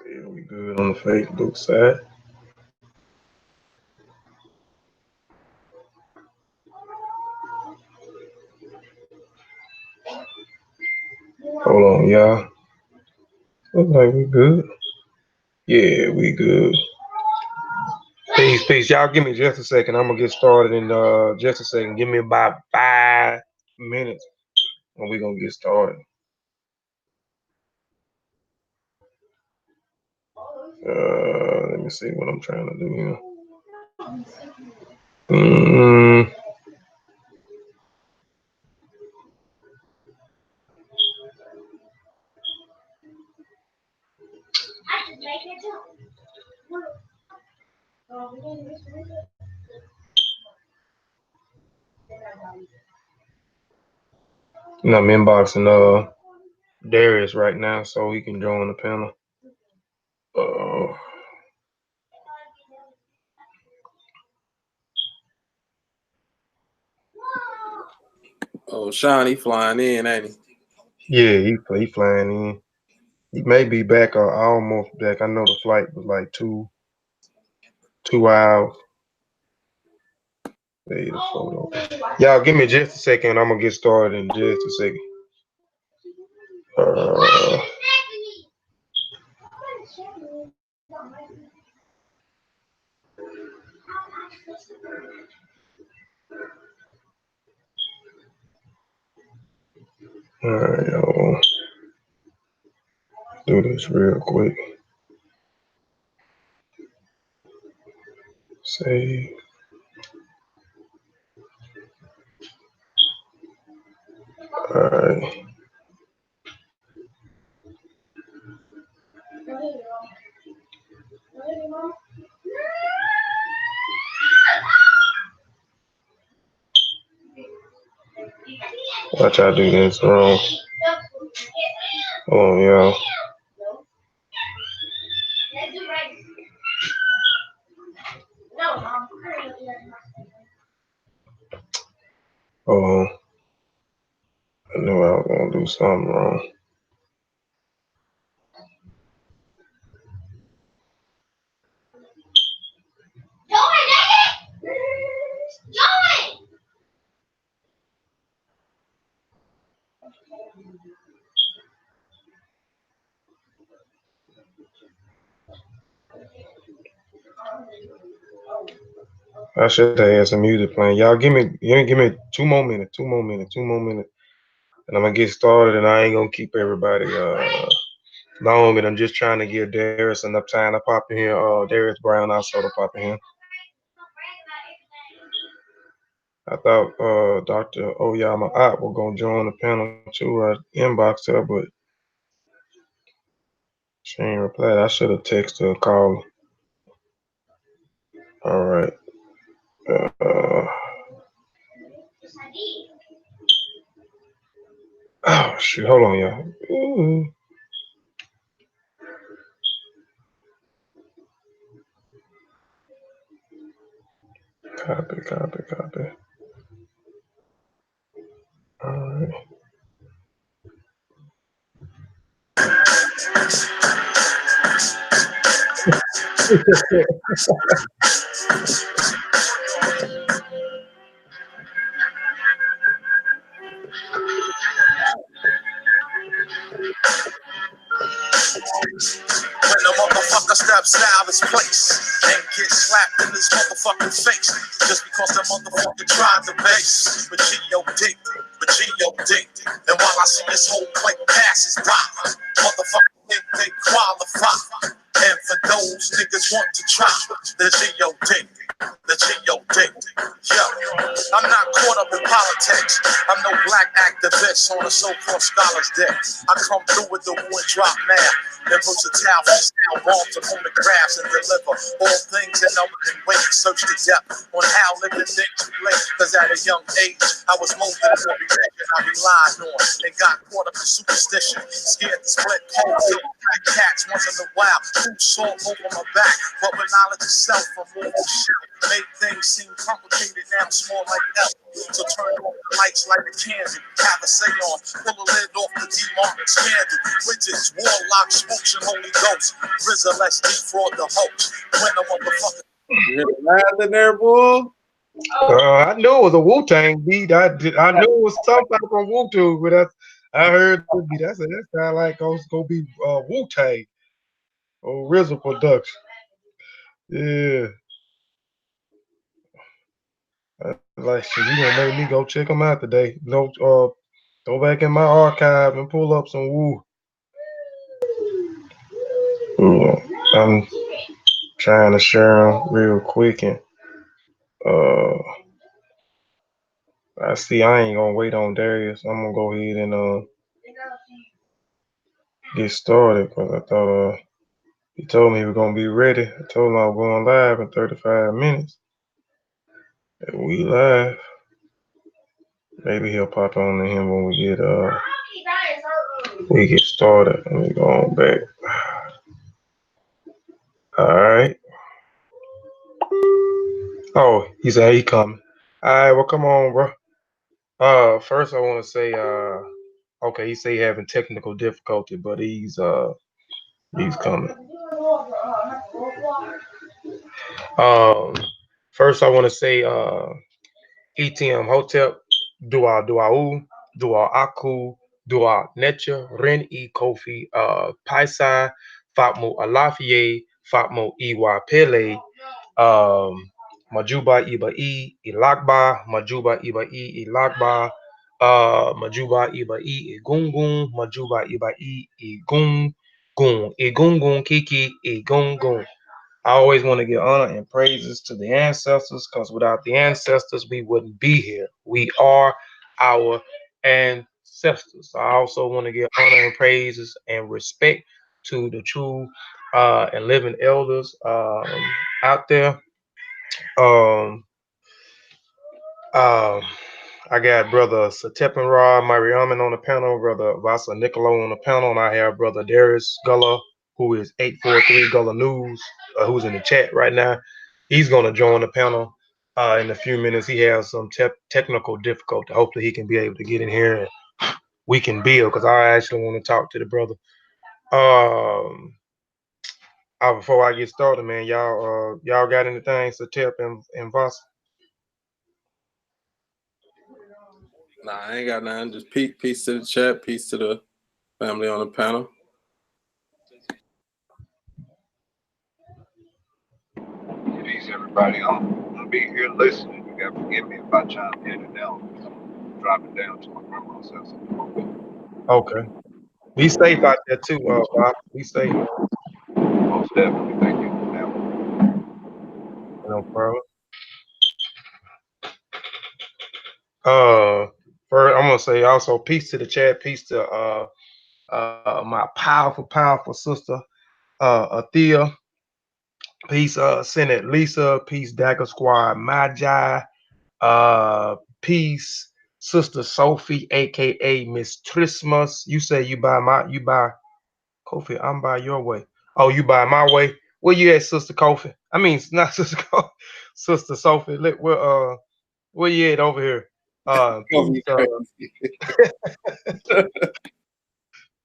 Yeah, we good on the Facebook side. Hold on, y'all. Looks like we good. Yeah, we good. Peace. Y'all give me just a second. I'm gonna get started in just a second. Give me about 5 minutes and we're gonna get started. Let me see what I'm trying to do here. And I'm inboxing Darius right now so he can join the panel. Oh, Sean, he flying in, ain't he? Yeah, he flying in. He may be back or almost back. I know the flight was like 2 hours. There the photo. Y'all give me just a second. I'm gonna get started in just a second. All right, y'all. Do this real quick. Save. All right. Watch I do this wrong. Hold on, y'all. Hold on. I knew I was gonna do something wrong. I should have had some music playing. Y'all give me 2 more minutes, and I'm gonna get started. And I ain't gonna keep everybody long. And I'm just trying to give Darius enough time to pop in here. Darius Brown also to pop in here. I thought Dr. Oyama Ott was gonna join the panel too. I inboxed her, but she ain't replied. I should have texted her or called her. All right. Oh shoot! Hold on, y'all. Ooh. Copy. All right. When the motherfucker steps out of his place and get slapped in his motherfucking face just because the motherfucker tried to base. But Geo dick. And while I see this whole plate passes by, motherfucker think they qualify. And for those niggas want to try the Geo dick. Yo, I'm not caught up in politics. I'm no black activist on a so-called scholar's deck. I come through with the wood drop now. And versatile freestyle bomb to phonographs and deliver all things that no one can wait. Search the depth on how living things relate. Cause at a young age, I was molded as every religion I relied on. And got caught up in superstition. Scared to split poles. Like cats once in a while. Food salt over my back. But with knowledge itself from all shit made things seem complicated, now small like hell. So turn off the lights, light a candle, have a seance, pull the lid off the demonic scandal. Witches, warlocks, spooks, and holy ghosts. RZA, let's defraud the hoax. When the motherfucker. You hear the laugh in there, boy? I knew it was a Wu Tang beat. I knew it was something from Wu Tang, but I heard the beat. I said that sound like it's gonna be Wu Tang or RZA production. Yeah, I was like shit, you gonna make me go check them out today? No, go back in my archive and pull up some Wu. Yeah, I'm trying to share them real quick and uh. I see. I ain't gonna wait on Darius. I'm gonna go ahead and get started because I thought he told me he was gonna be ready. I told him I was going live in 35 minutes. And we live. Maybe he'll pop on to him when we get started. Let me go on back. All right. Oh, he said he coming. All right. Well, come on, bro. First I want to say okay. He say he having technical difficulty, but he's coming. Um, First I want to say ETM Hotep, Dua Duau, Dua Aku, Dua Netcha, Ren E Kofi, Paisai, Fatmo Alafie, Fatmo Iwa Pele, Majuba Iba E, Ilakba, Majuba Iba E, Ilakba, Majuba Iba E, Egungun, Majuba Iba E, Egungun, Egungun Kiki, Egungun. I always want to give honor and praises to the ancestors because without the ancestors, we wouldn't be here. We are our ancestors. I also want to give honor and praises and respect to the true and living elders out there. Um, um, I got brother Satepan Ra Mariaman on the panel, brother Vasa Nicolo on the panel, and I have brother Darius Gullah, who is 843 Gullah News, who's in the chat right now. He's going to join the panel in a few minutes. He has some technical difficulty. Hopefully, he can be able to get in here and we can build because I actually want to talk to the brother. Before I get started, man, y'all got anything, Satep and Vasa? Nah, I ain't got nothing. Just peace to the chat, peace to the family on the panel. Peace, everybody. I'm gonna be here listening. You gotta forgive me if I chime in and out. I'm driving down to my grandma's house at the moment. Okay. Be safe out there too, Bob. Be safe. Most definitely. Thank you for that. No problem. First, I'm gonna say also peace to the chat, peace to my powerful sister Athea, peace Senate Lisa, peace Dagger Squad Magi, peace Sister Sophie, aka Miss Trismus. You say you buy Kofi, I'm by your way. Oh, you buy my way. Where you at, Sister Kofi? I mean, not Sister Kofi, Sister Sophie. Look, where you at over here? Peace,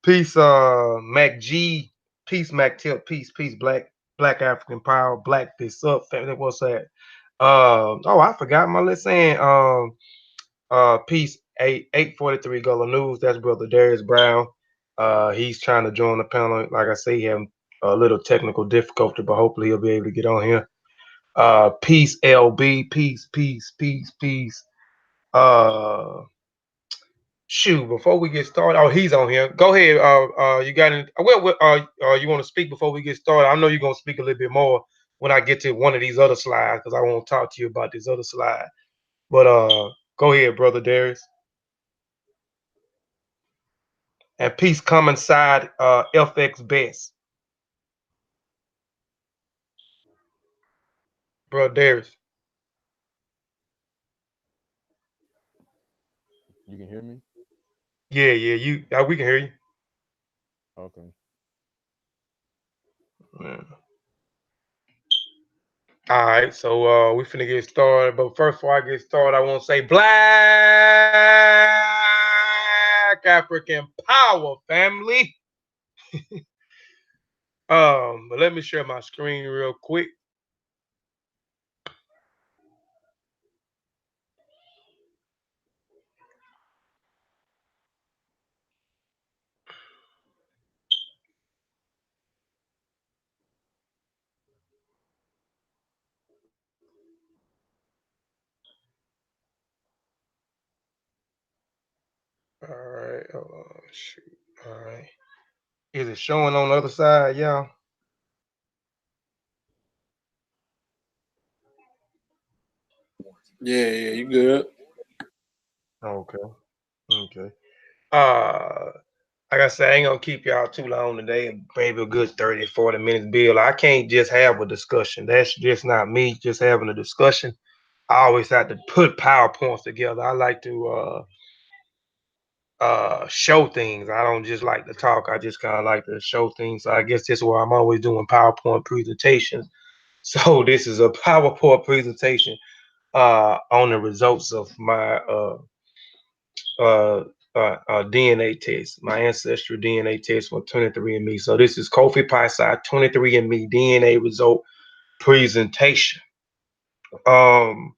peace, Mac G, peace, Mac Tip, peace, Black African Power, Black this up, family. What's that? Oh, I forgot my little saying. Peace, 843 Gullah News. That's brother Darius Brown. He's trying to join the panel. Like I say, he having a little technical difficulty, but hopefully he'll be able to get on here. Peace, LB, peace. Shoot, before we get started, oh, he's on here. Go ahead. You got any? You want to speak before we get started? I know you're gonna speak a little bit more when I get to one of these other slides because I want to talk to you about this other slide. But go ahead, brother Darius. And peace come inside FX Best, bro Darius. You can hear me? Yeah, we can hear you. Okay. Yeah. All right, so we finna get started. But first, before I get started, I want to say Black African Power, family. But let me share my screen real quick. All right, hold on, shoot. All right, is it showing on the other side, y'all? Yeah, you good. Okay, okay. Uh, like I said, I ain't gonna keep y'all too long today. Maybe a good 30, 40 minutes, Bill. I can't just have a discussion. That's just not me just having a discussion. I always have to put PowerPoints together. I like to show things. I don't just like to talk. I just kind of like to show things. So I guess this is why I'm always doing PowerPoint presentations. So this is a PowerPoint presentation on the results of my uh, DNA test, my ancestral DNA test for 23andMe. So this is Kofi Piesie 23andMe DNA result presentation. Um,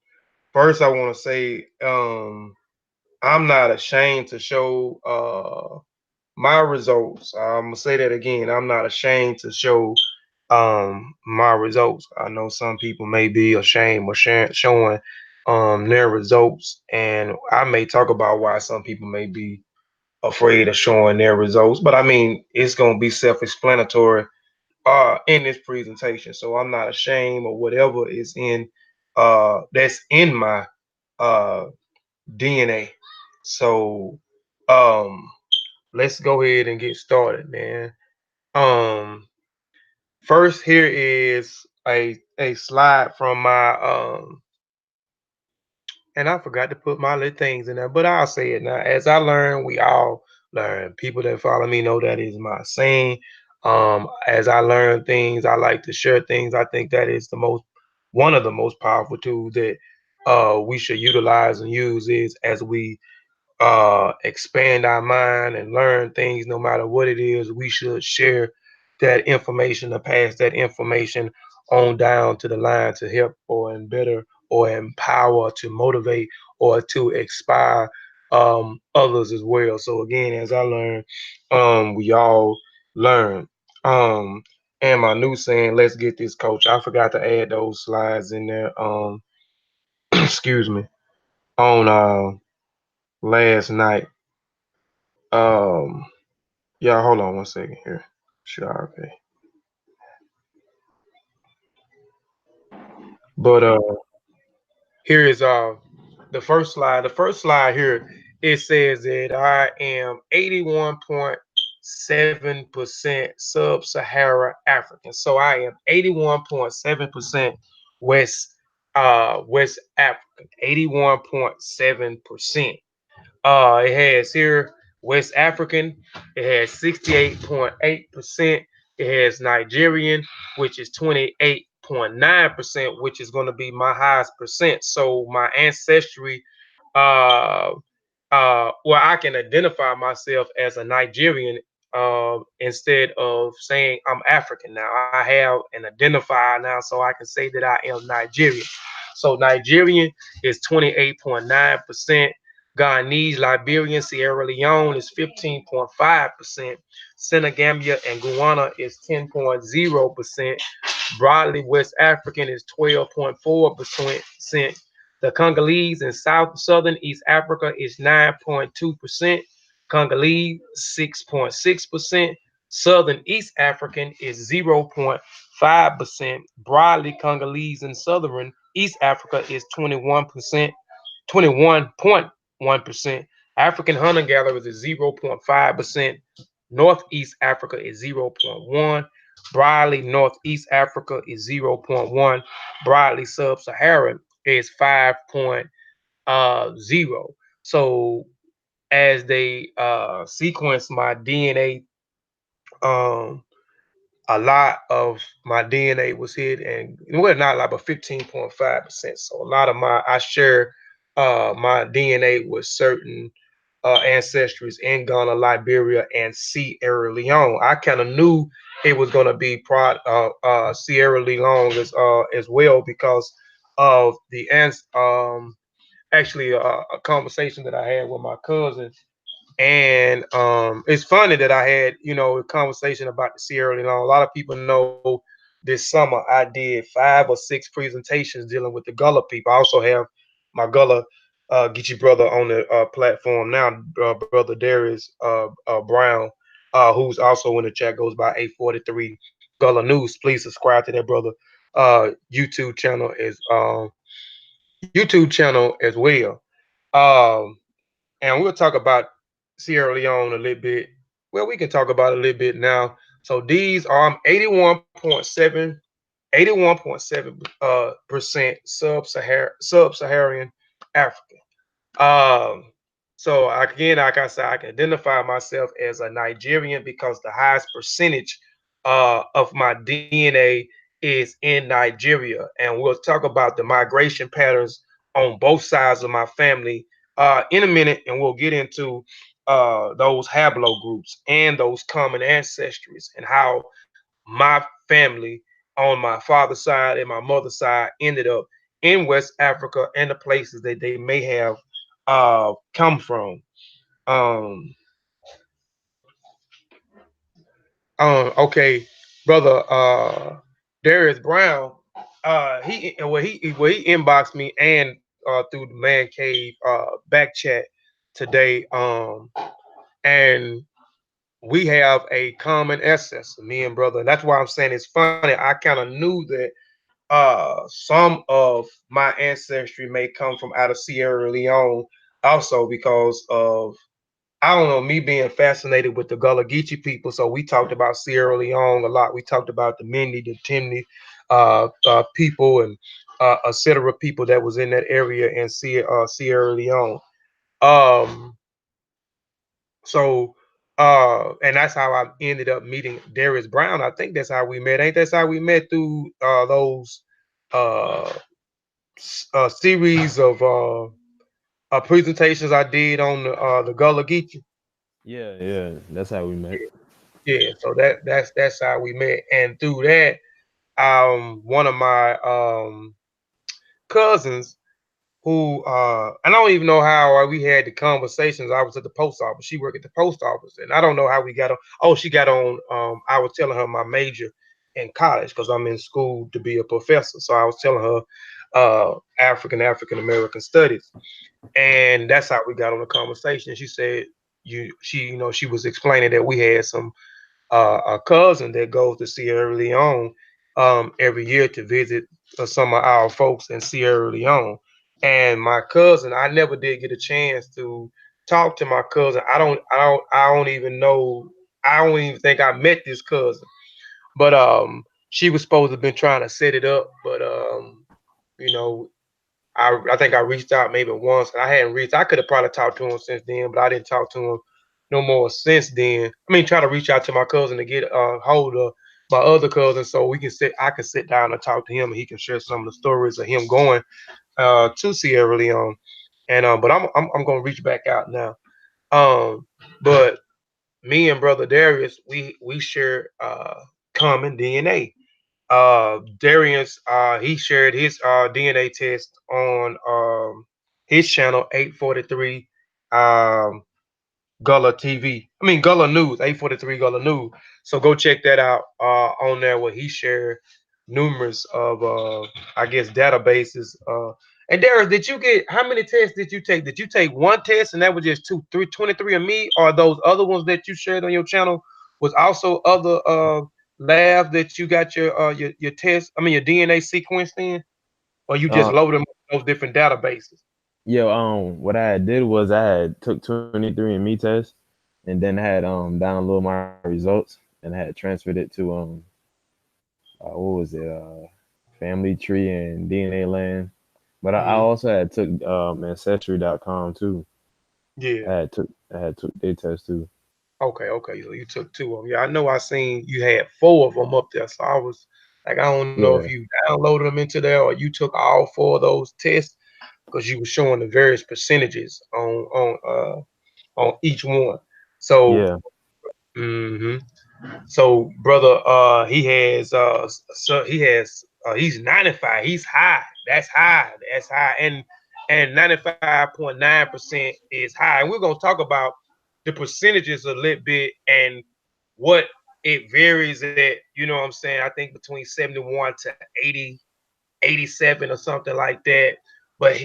First I want to say I'm not ashamed to show my results. I'm gonna say that again. I'm not ashamed to show my results. I know some people may be ashamed of showing their results, and I may talk about why some people may be afraid of showing their results. But I mean, it's gonna be self-explanatory in this presentation. So I'm not ashamed of whatever is in that's in my uh DNA. So um let's go ahead and get started, man. Um First here is a slide from my and I forgot to put my little things in there, but I'll say it now. As I learn, we all learn. People that follow me know that is my saying. As I learn things, I like to share things. I think that is the most one of the most powerful tools that we should utilize and use is as we expand our mind and learn things no matter what it is. We should share that information or pass that information on down to the line to help or and better or empower to motivate or to inspire others as well. So again, as I learn, we all learn. And my new saying, let's get this coach. I forgot to add those slides in there. Excuse me. On last night. Um, yeah, hold on one second here. Sure, okay. But here is the first slide. The first slide here it says that I am 81.7% sub-Sahara African. So I am 81.7% West West African. 81.7%. It has here West African. It has 68.8%. It has Nigerian, which is 28.9%, which is going to be my highest percent. So my ancestry, uh, well, I can identify myself as a Nigerian instead of saying I'm African now. I have an identifier now, so I can say that I am Nigerian. So Nigerian is 28.9%. Ghanese, Liberian, Sierra Leone is 15.5%. Senegambia and Guyana is 10.0%. Broadly, West African is 12.4%. The Congolese in Southern East Africa is 9.2%. Congolese, 6.6%. Southern East African is 0.5%. Broadly, Congolese in Southern East Africa is 21%. 21.1%. African hunter gatherers is 0.5%. Northeast Africa is 0.1. Broadly Northeast Africa is 0.1. Broadly Sub-Saharan is 5.0. So as they sequence my DNA um, a lot of my DNA was hid, and well, not a lot, but 15.5%. So a lot of I share my DNA with certain ancestries in Ghana, Liberia, and Sierra Leone. I kind of knew it was going to be Sierra Leone as well because of the actually a conversation that I had with my cousin, and it's funny that I had, a conversation about the Sierra Leone. A lot of people know this summer I did 5 or 6 presentations dealing with the Gullah people. I also have my Gullah Geechee brother on the platform now, brother Darius Brown, who's also in the chat, goes by 843 Gullah News. Please subscribe to that brother YouTube channel as well. Um, and we'll talk about Sierra Leone a little bit. Well, we can talk about it a little bit now. So these are 81.7 percent sub-Saharan African. Um, so again, like I said, I can identify myself as a Nigerian because the highest percentage of my DNA is in Nigeria, and we'll talk about the migration patterns on both sides of my family in a minute, and we'll get into those haplogroups and those common ancestries and how my family on my father's side and my mother's side ended up in West Africa and the places that they may have come from. Um, okay, brother Darius Brown, he inboxed me and through the man cave back chat today, and we have a common essence, me and brother. And that's why I'm saying it's funny. I kind of knew that some of my ancestry may come from out of Sierra Leone, also because of, I don't know, me being fascinated with the Gullah Geechee people. So we talked about Sierra Leone a lot. We talked about the Mindi, the Timni people, and et cetera, people that was in that area in Sierra Leone. Um, so and that's how I ended up meeting Darius Brown. I think that's how we met. Ain't that's how we met through those uh series of presentations I did on the Gullah Geechee. Yeah, yeah, that's how we met. Yeah, so that's how we met, and through that, one of my cousins who I don't even know how we had the conversations. I was at the post office. She worked at the post office, and I don't know how we got on. Oh, she got on. I was telling her my major in college because I'm in school to be a professor. So I was telling her African American studies, and that's how we got on the conversation. She said she was explaining that we had some a cousin that goes to Sierra Leone every year to visit some of our folks in Sierra Leone. And my cousin, I never did get a chance to talk to my cousin. I don't even know. I don't even think I met this cousin. But she was supposed to have been trying to set it up, but you know, I think I reached out maybe once, and I hadn't reached. I could have probably talked to him since then, but I didn't talk to him no more since then. I mean, try to reach out to my cousin to get hold of my other cousin so we can sit. I can sit down and talk to him, and he can share some of the stories of him going to Sierra Leone. And but I'm gonna reach back out now. But me and brother Darius, we share common DNA. Darius, he shared his DNA test on his channel 843 um, Gullah TV. I mean Gullah News, 843 Gullah News. So go check that out on there where he shared numerous of I guess databases. And Darius, did you get how many tests did you take? Did you take one test and that was just 23 of me, or those other ones that you shared on your channel was also other labs that you got your test, I mean your DNA sequenced in, or you just Uh, loaded them on those different databases? yeah, what I had did was I had took 23andMe test, and then had downloaded my results and had transferred it to what was it, Family Tree and DNA Land. But I Hmm. also had took Ancestry.com too. Yeah. I had took their test too. Okay. So you took two of them. Yeah, I know. I seen you had four of them up there. So I was like, I don't know if Yeah, you downloaded them into there or you took all four of those tests because you were showing the various percentages on each one. So. yeah, Mhm. So brother, he has so he has he's 95. He's high. That's high. That's high. And 95.9% is high. And we're gonna talk about the percentages a little bit and what it varies at, you know what I'm saying? I think between 71 to 80 87 or something like that. But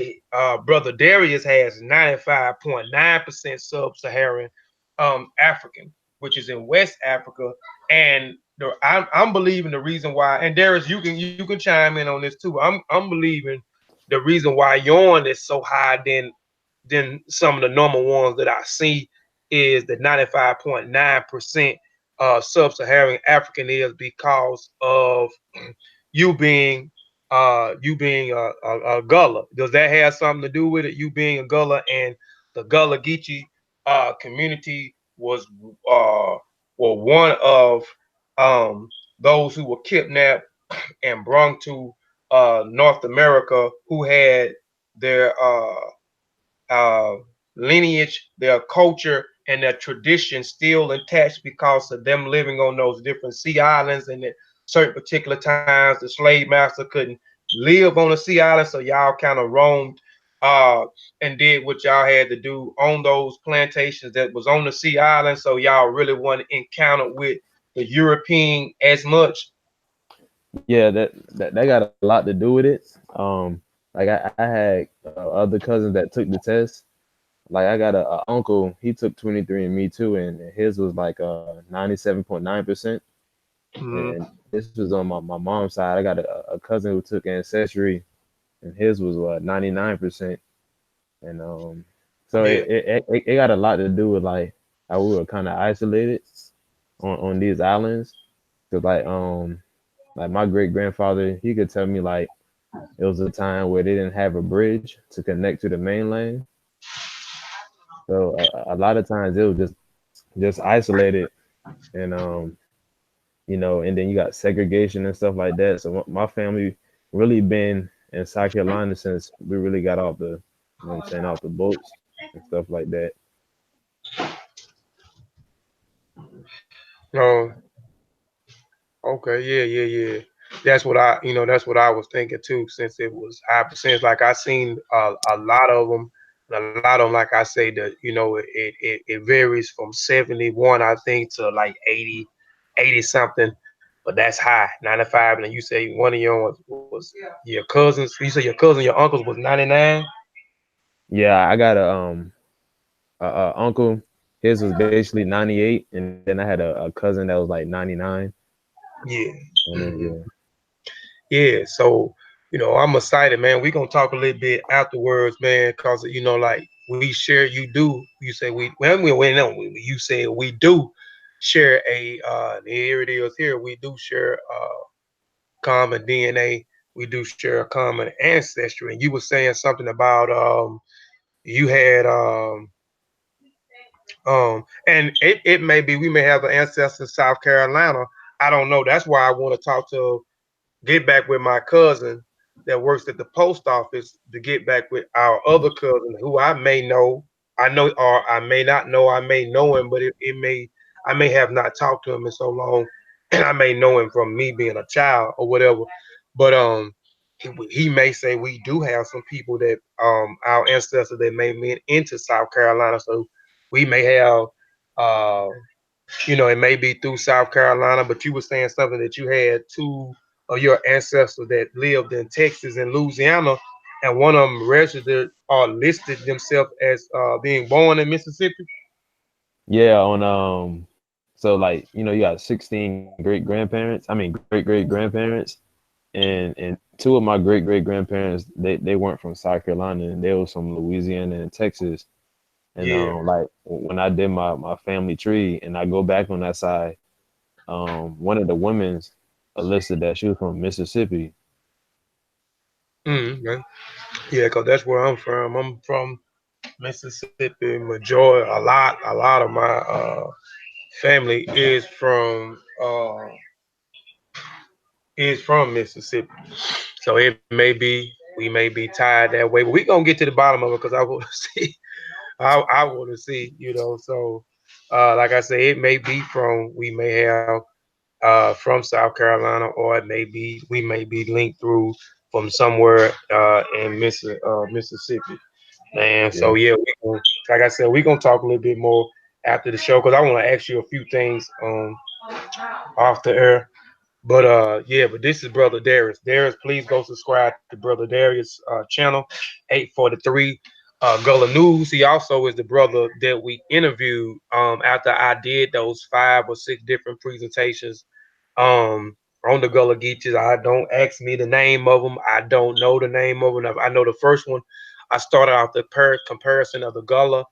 brother Darius has 95.9% sub-Saharan African, which is in West Africa. And I'm believing the reason why, and Darius, you can chime in on this too. I'm believing the reason why yours is so high than some of the normal ones that I see is the 95.9% sub-Saharan African is because of you being a Gullah. Does that have something to do with it? You being a Gullah and the Gullah Geechee community was were one of um, those who were kidnapped and brought to North America who had their uh, lineage, their culture, and their tradition still attached because of them living on those different sea islands. And at certain particular times, the slave master couldn't live on the sea island, so y'all kind of roamed uh, and did what y'all had to do on those plantations that was on the sea island. So y'all really want to encounter with the European as much. yeah. That got a lot to do with it. Like I had other cousins that took the test. Like I got a uncle, he took 23 and me too, and his was like 97.9%. Mm-hmm. And this was on my mom's side. I got a cousin who took ancestry, and his was what 99%. And so Yeah. it got a lot to do with like how we were kind of isolated on these islands. Cause like my great grandfather, he could tell me like it was a time where they didn't have a bridge to connect to the mainland. So a lot of times it was just isolated, and and then you got segregation and stuff like that. So my family really been in South Carolina since we really got off the, what I'm saying, off the boats and stuff like that. No. Okay, yeah. That's what that's what I was thinking too. Since it was high percentage, like I seen a lot of them, a lot of them, like I say, it varies from 71, I think, to like 80 something, but that's high, 95. And you say one of your was your cousins. You say your cousin, your uncles was 99. Yeah, I got a uncle. His was basically 98, and then I had a cousin that was like 99. Yeah. And then Mhm. yeah, Yeah, so I'm excited, man. We're gonna talk a little bit afterwards, man, because like we share. You do. You say we. Well, we know. You say we do share a. Here it is. Here we do share common DNA. We do share a common ancestry. And you were saying something about you had and it may be we may have an ancestor in South Carolina. I don't know. That's why I want to talk to get back with my cousin that works at the post office to get back with our other cousin who I may know. I know or I may not know. I may know him, but it may I may have not talked to him in so long, and I may know him from me being a child or whatever. But he may say we do have some people that our ancestors that may went into South Carolina, so we may have uh it may be through South Carolina, but you were saying something that you had two of your ancestors that lived in Texas and Louisiana, and one of them registered or listed themselves as being born in Mississippi. yeah. On so like you got 16 great grandparents. I mean great great grandparents, and two of my great great grandparents they weren't from South Carolina, and they was from Louisiana and Texas. And Yeah. like when I did my family tree and I go back on that side, one of the women's listed that she was from Mississippi. Mm-hmm. Yeah, because that's where I'm from. I'm from Mississippi. Majority, a lot of my family is from Mississippi. So it may be we may be tied that way, but we gonna get to the bottom of it because I want to see. I want to see, So, like I say, it may be from we may have from South Carolina, or it may be we may be linked through from somewhere in Mississippi. And Yeah. so yeah, like I said, we're gonna talk a little bit more after the show because I want to ask you a few things off the air. But yeah, but this is Brother Darius. Darius, please go subscribe to Brother Darius channel, 843 Gullah News. He also is the brother that we interviewed after I did those 5 or 6 different presentations on the Gullah Geeches. I don't ask me the name of them. I don't know the name of them. I know the first one. I started out the comparison of the Gullah,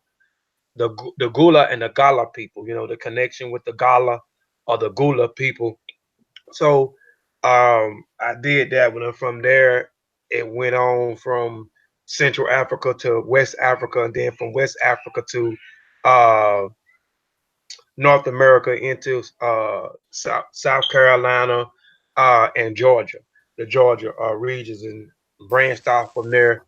the Gula and the Gala people. The connection with the Gala or the Gula people. So I did that one, and from there it went on from Central Africa to West Africa, and then from West Africa to uh, North America into South Carolina and Georgia, the Georgia regions, and branched off from there.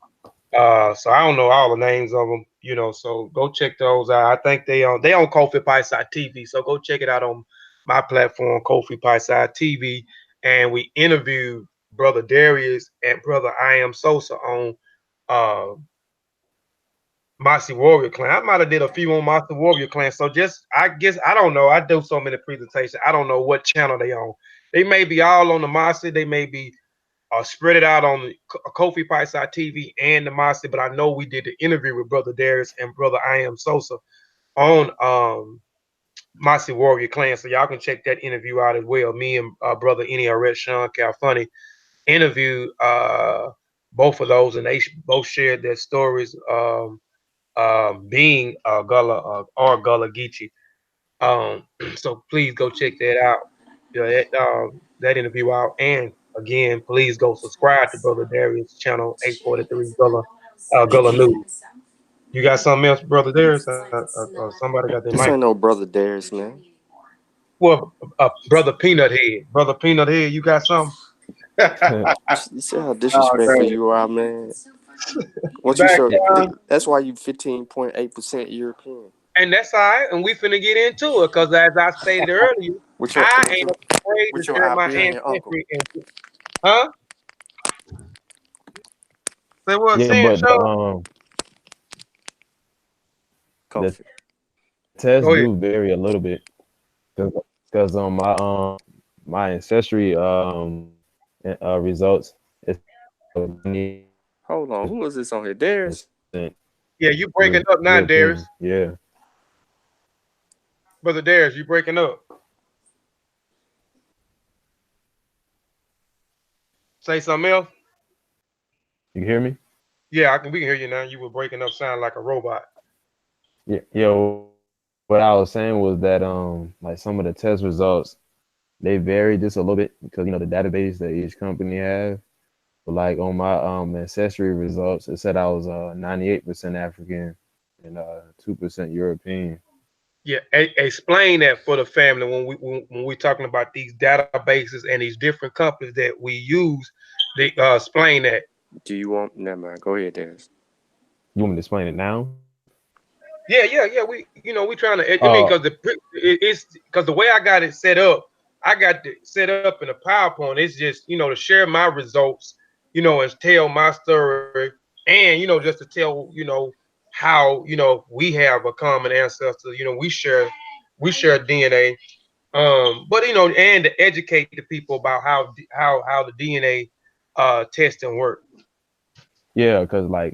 So I don't know all the names of them, So go check those out. I think they on Kofi Piesie TV. So go check it out on my platform, Kofi Piesie TV. And we interviewed Brother Darius and Brother I Am Sosa on uh, Mossi Warrior Clan. I might have did a few on Mossi Warrior Clan. So just I guess I don't know. I do so many presentations. I don't know what channel they on. They may be all on the Mossi. They may be spread it out on the Kofi Piesie TV and the Mossi, but I know we did the interview with Brother Darius and Brother I Am Sosa on Mossi Warrior Clan, so y'all can check that interview out as well. Me and Brother NRS Sean Calfunny interviewed both of those, and they both shared their stories being Gullah or Gullah Geechee. So please go check that out. That interview out, and again, please go subscribe to Brother Darius channel 843 Gullah News. You got something else, Brother Darius? Somebody got their mic. This ain't no brother Darius, man. Well, Brother Peanut Head. Brother Peanut Head, you got something? You see how Oh, disrespectful you are, man. What you back so? down. That's why you 15.8% European. And that's all right. And we finna get into it because, as I stated earlier, With your I with ain't your afraid to with your share my Iberian uncle. ancestry. And huh? Say what? Yeah, Saying, but Sean? the Kofi. tests Go ahead. do vary a little bit because on my ancestry results it's 90% Hold on, who is this on here? Darius? Yeah, you breaking up now, Darius. European. Yeah. Brother Darius, you breaking up. Say something else. You hear me? Yeah, we can hear you now. You were breaking up, sound like a robot. Yeah. Yo, what I was saying was that like some of the test results they vary just a little bit because the database that each company have. But like on my ancestry results, it said I was 98% African and 2% European. Yeah, explain that for the family when we talking about these databases and these different companies that we use. They explain that. Do you want? Never mind. Go ahead, Darius. You want me to explain it now? Yeah. We trying to. I mean, Uh, it's because the way I got it set up, I got it set up in a PowerPoint. It's just to share my results, and tell my story, and just to tell how we have a common ancestor. We share DNA. But and to educate the people about how the DNA testing work. yeah, because like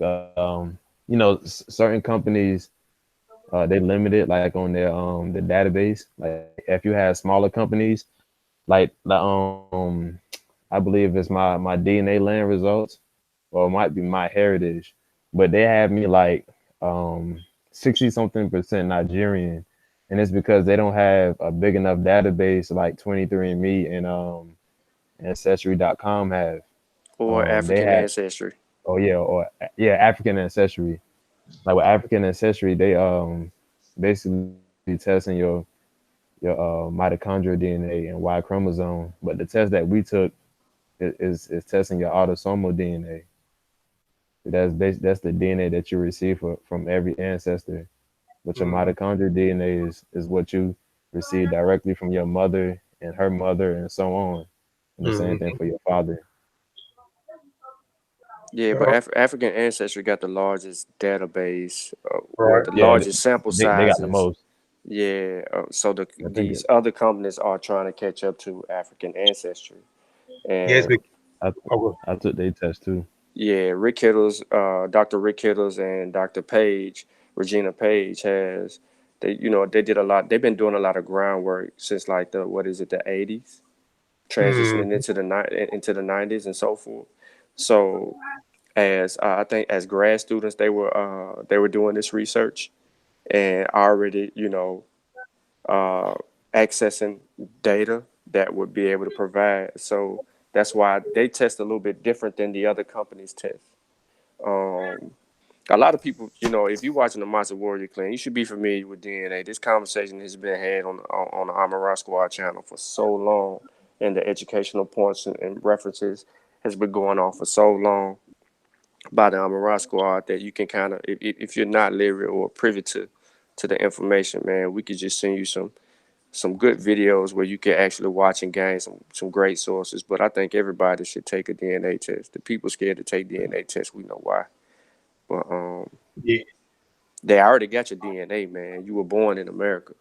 certain companies they limit it like on their the database. Like if you have smaller companies, like I believe it's my DNA land results, or it might be my heritage, but they have me like 60 something% Nigerian, and it's because they don't have a big enough database like 23andMe and ancestry.com have. Or They African had ancestry. African ancestry. Like with African ancestry, they basically testing your mitochondrial DNA and Y chromosome. But the test that we took is testing your autosomal DNA. That's the DNA that you receive from every ancestor. But your Mm, mitochondrial DNA is what you receive directly from your mother and her mother and so on. And the same thing mm, for your father. Yeah, but yeah, African ancestry got the largest database, well, right. the Yeah, largest sample they got the sizes. most. Yeah, so I think these other companies are trying to catch up to African ancestry, Yes, and I okay. I took their test too. yeah, Rick Kittles, Dr. Rick Kittles and Dr. Page, Regina Page has they did a lot. They've been doing a lot of groundwork since like the what is it the 80s, Mm, transitioning into the 90s and so forth. So as I think as grad students they were doing this research and already uh, accessing data that would be able to provide. So that's why they test a little bit different than the other companies test. Um, a lot of people, if you're watching the Monster Warrior Clan, you should be familiar with DNA. This conversation has been had on the Amara Squad channel for so long, and the educational points and references has been going on for so long by the Amara Squad that you can kind of, if you're not literate or privy to the information, man, we could just send you some good videos where you can actually watch and gain some great sources. But I think everybody should take a DNA test. The people scared to take DNA tests, we know why. But yeah. they already got your DNA, man. You were born in America.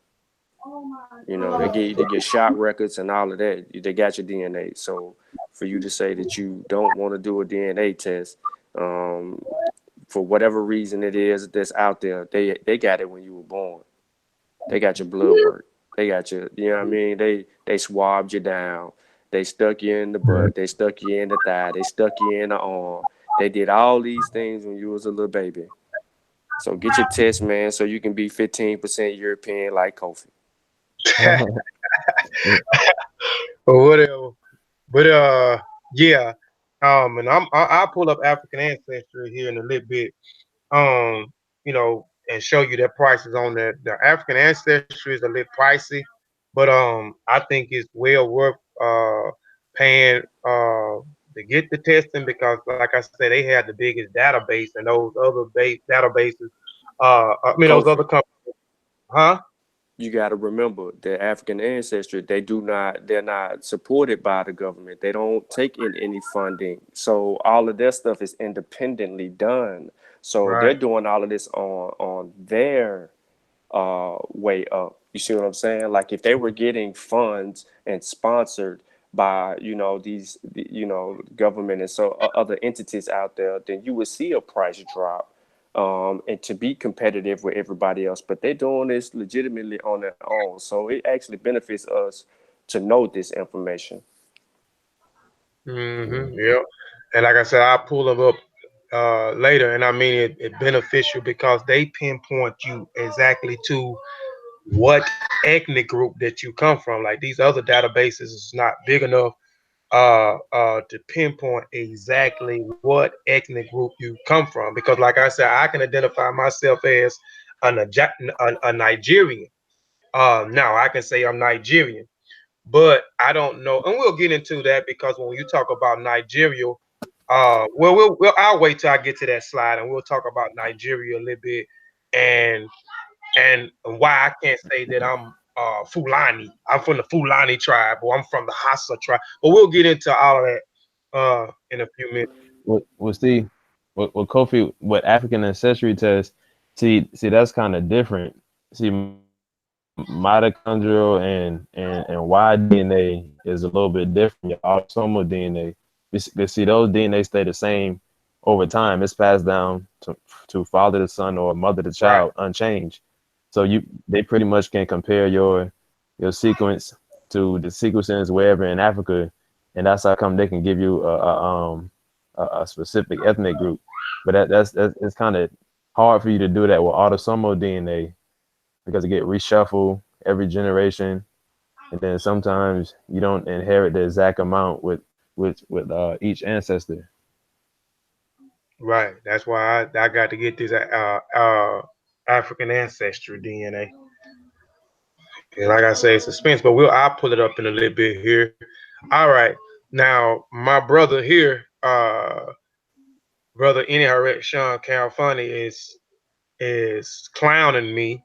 They get shot records and all of that. They got your DNA. So for you to say that you don't want to do a DNA test, um, for whatever reason it is that's out there, they got it when you were born. They got your blood work. They got your, you know what I mean? They swabbed you down. They stuck you in the butt. They stuck you in the thigh. They stuck you in the arm. They did all these things when you was a little baby. So get your test, man, so you can be 15% European like Kofi. Or whatever. But yeah. And I'll pull up African ancestry here in a little bit. Um, and show you their prices on the African ancestry is a little pricey, but I think it's well worth paying to get the testing because, like I said, they have the biggest database, and those other databases. I mean, those other Kofi, companies, huh? you got to remember that African ancestry, they're not supported by the government. They don't take in any funding. So all of their stuff is independently done. So they're Right. doing all of this on their way up. You see what I'm saying? Like if they were getting funds and sponsored by government and so other entities out there, then you would see a price drop, and to be competitive with everybody else. But they're doing this legitimately on their own, so it actually benefits us to know this information. Yeah. And like I said, I'll pull them up later, and I mean it beneficial because they pinpoint you exactly to what ethnic group that you come from. Like these other databases is not big enough to pinpoint exactly what ethnic group you come from. Because like I said, I can identify myself as a Nigerian. Now I can say I'm Nigerian, but I don't know, and we'll get into that because when you talk about Nigeria, I'll wait till I get to that slide, and we'll talk about Nigeria a little bit, and why I can't say that I'm Fulani. I'm from the Fulani tribe, or I'm from the Hassa tribe. But we'll get into all of that in a few minutes. Well, see, what Kofi, what African ancestry test, see, that's kind of different. See, mitochondrial and Y DNA is a little bit different. Your autosomal DNA, you see, those DNA stay the same over time. It's passed down to father to son or mother to Right. child unchanged. So they pretty much can compare your sequence to the sequences wherever in Africa, and that's how come they can give you a specific ethnic group. But that's it's kind of hard for you to do that with autosomal DNA because it get reshuffled every generation, and then sometimes you don't inherit the exact amount with each ancestor. Right. That's why I got to get this African ancestry DNA. And like I say, suspense, but I'll pull it up in a little bit here. All right. Now, my brother here, brother Any Sean Calfunny is clowning me,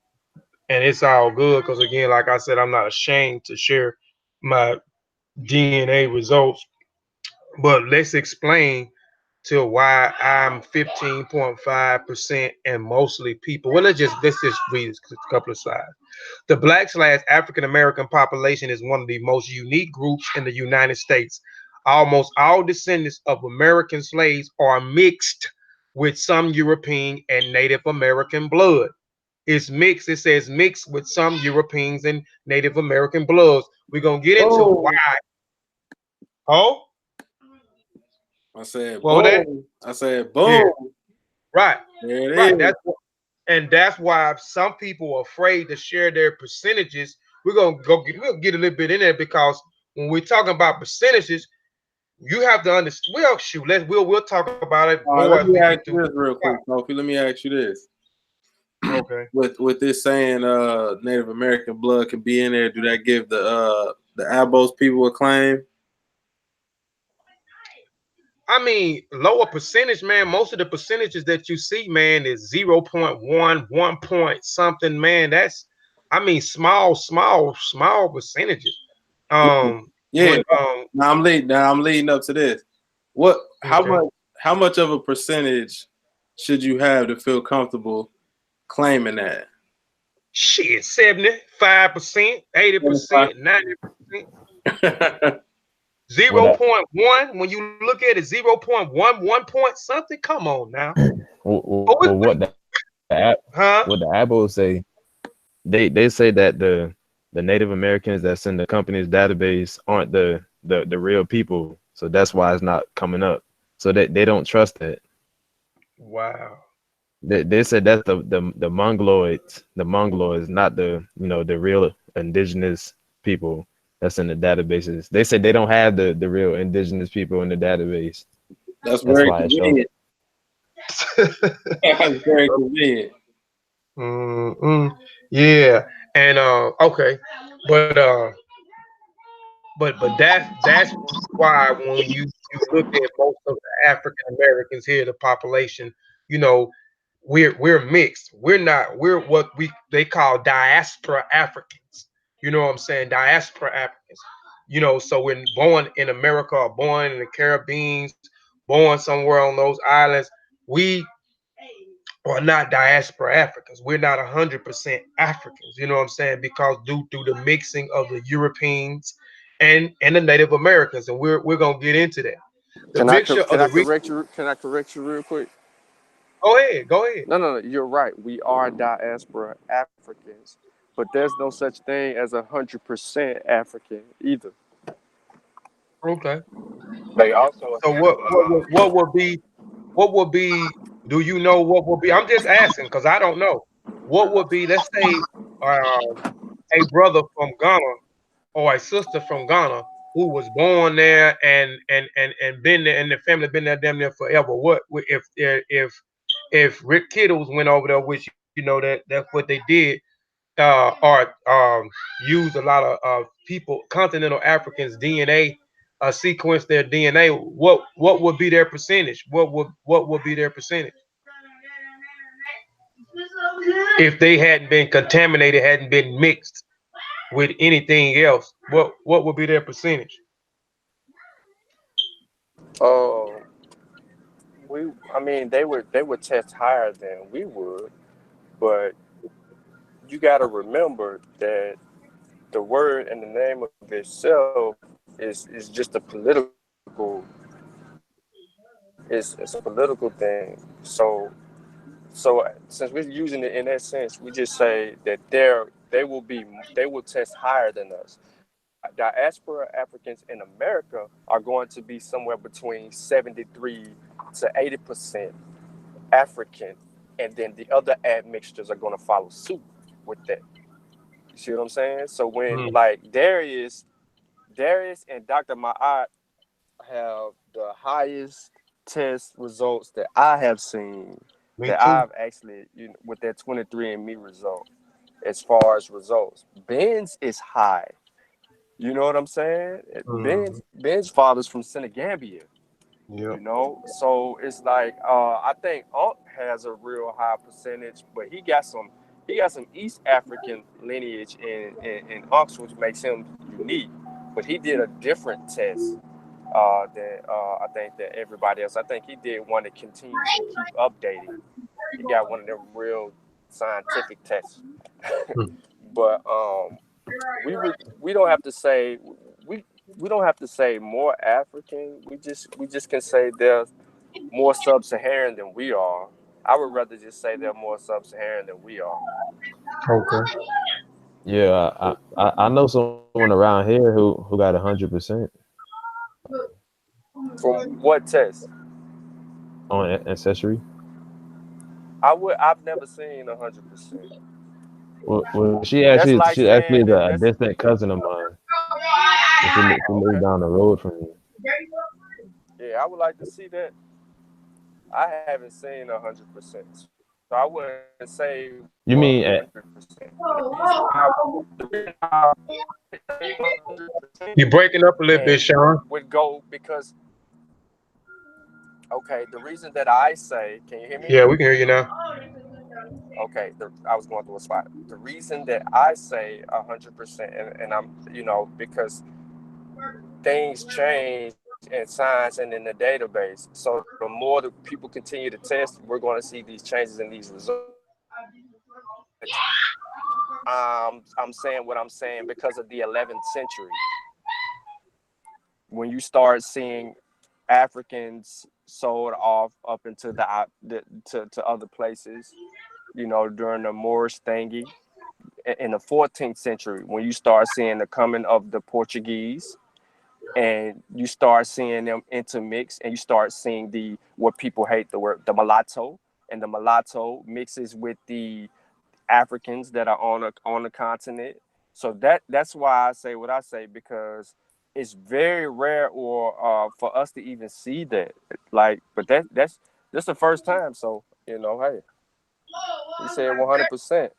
and it's all good because again, like I said, I'm not ashamed to share my DNA results. But let's explain to why I'm 15.5% and mostly people. Well, let's just read a couple of slides. The Black/African American population is one of the most unique groups in the United States. Almost all descendants of American slaves are mixed with some European and Native American blood. It's mixed. It says mixed with some Europeans and Native American bloods. We're gonna get into why. Boom. Oh, I said what was that? boom. I said Yeah, boom. right, There right. it is. That's why some people are afraid to share their percentages. We'll get a little bit in there because when we're talking about percentages, you have to understand. Well, shoot, we'll talk about it All right, more let as me we ask get through. you this real quick, Kofi. Let me ask you this. Okay. With this saying Native American blood can be in there, do that give the Abos people a claim? I mean, lower percentage, man. Most of the percentages that you see, man, is 0.1, 1 point something, man. That's, I mean, small percentages. Yeah. When Now I'm leading up to this. What Okay. how much of a percentage should you have to feel comfortable claiming that? Shit, 75%, 80%, 90%. What Zero point 0.1, when you look at it, 0.1, 1 point something. Come on now. Oh, what huh? what the Abos say? They say that the Native Americans that's in the company's database aren't the real people, so that's why it's not coming up. So they don't trust that. Wow. They said that's the Mongoloids, not the real indigenous people that's in the databases. They said they don't have the real indigenous people in the database. That's That's very why it shows. convenient. That's very convenient. Mm-mm. Yeah. And okay. But but that's why when you look at most of the African Americans here, the population, you know, we're mixed. We're what we they call diaspora Africans. You know what I'm saying? Diaspora Africans. So when born in America or born in the Caribbean, born somewhere on those islands, we are not diaspora Africans. We're not 100% Africans. You know what I'm saying? Because due to the mixing of the Europeans and the Native Americans, and we're gonna get into that. The mixture of the Can I correct you real quick? Go ahead. No. You're right. We are diaspora Africans, but there's no such thing as 100% African either. Okay. They also So have what would be? Do you know what would be? I'm just asking because I don't know. What would be? Let's say a brother from Ghana or a sister from Ghana who was born there and been there, and the family been there damn near forever. If Rick Kittles went over there, which that's what they did, or used a lot of people, continental Africans' DNA, sequence their DNA. What would be their percentage? What would be their percentage if they hadn't been contaminated, hadn't been mixed with anything else? What would be their percentage? Oh, I mean, they would test higher than we would, but you got to remember that the word and the name of itself is just a political. It's a political thing. So since we're using it in that sense, we just say that they will test higher than us. Diaspora Africans in America are going to be somewhere between 73 to 80% African, and then the other admixtures are going to follow suit with that. You see what I'm saying? So when Mm, like Darius and Dr. Ma'at have the highest test results that I have seen, me that too. I've actually, with that 23andMe result. as far as results. Ben's is high. You know what I'm saying? Mm-hmm. Ben's father's from Senegambia. Yep. So it's like I think Unc has a real high percentage, but he got some East African lineage in Unc's, which makes him unique. But he did a different test than I think that everybody else. I think he did one that continues to keep updating. He got one of them real scientific tests. But we don't have to say we we don't have to say more African. We just can say they're more sub-Saharan than we are. I would rather just say they're more sub-Saharan than we are. Okay. Yeah, I know someone around here who got 100% From what test? on ancestry. I've never seen 100%. Well, That's like she actually saying is that a that's distant cousin of mine. And she lives okay. down the road from me. Yeah, I would like to see that. I haven't seen 100%, so I wouldn't say You mean 100%. The reason why 100% You breaking up a little bit, and Sean. would go because okay, the reason that I say, can you hear me? Yeah, we can hear you now. Okay, I was going through a spot. The reason that I say 100%, and I'm, because things change in science and in the database. So the more that people continue to test, we're going to see these changes in these results. I'm saying what I'm saying because of the 11th century, when you start seeing Africans sold off up into to other places, during the Moorish thingy. In the 14th century, when you start seeing the coming of the Portuguese, and you start seeing them intermix, and you start seeing the what people hate the word the mulatto, and the mulatto mixes with the Africans that are on the continent. So that's why I say what I say, because it's very rare or for us to even see that. Like, but that's the first time. So hey, he said 100%.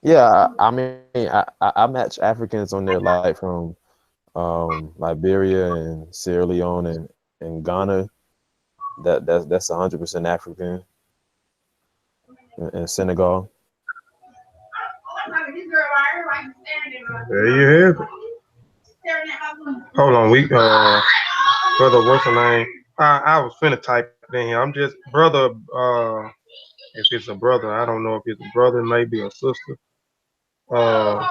Yeah, I match Africans on there like from Liberia and Sierra Leone and Ghana. That's 100% African and Senegal. There you have it. Hold on, brother, what's her name? I was finna type it in here. I'm just brother. If it's a brother, I don't know if it's a brother, maybe a sister. Uh,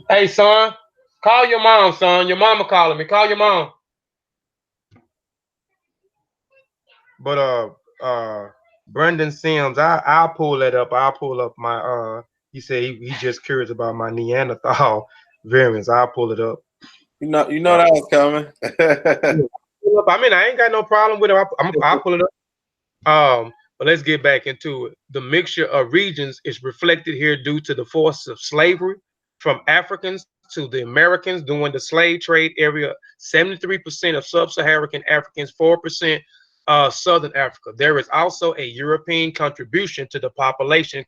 hey son, call your mom, son. Your mama calling me. Call your mom. But Brendan Sims, I'll pull that up. I'll pull up my He said he just curious about my Neanderthal variants. I'll pull it up. You know Uh, that was coming. I mean, I ain't got no problem with it. I'll pull it up. But let's get back into it. The mixture of regions is reflected here due to the force of slavery from Africans to the Americans during the slave trade area. 73% of sub-Saharan Africans, 4% Southern Africa. There is also a European contribution to the population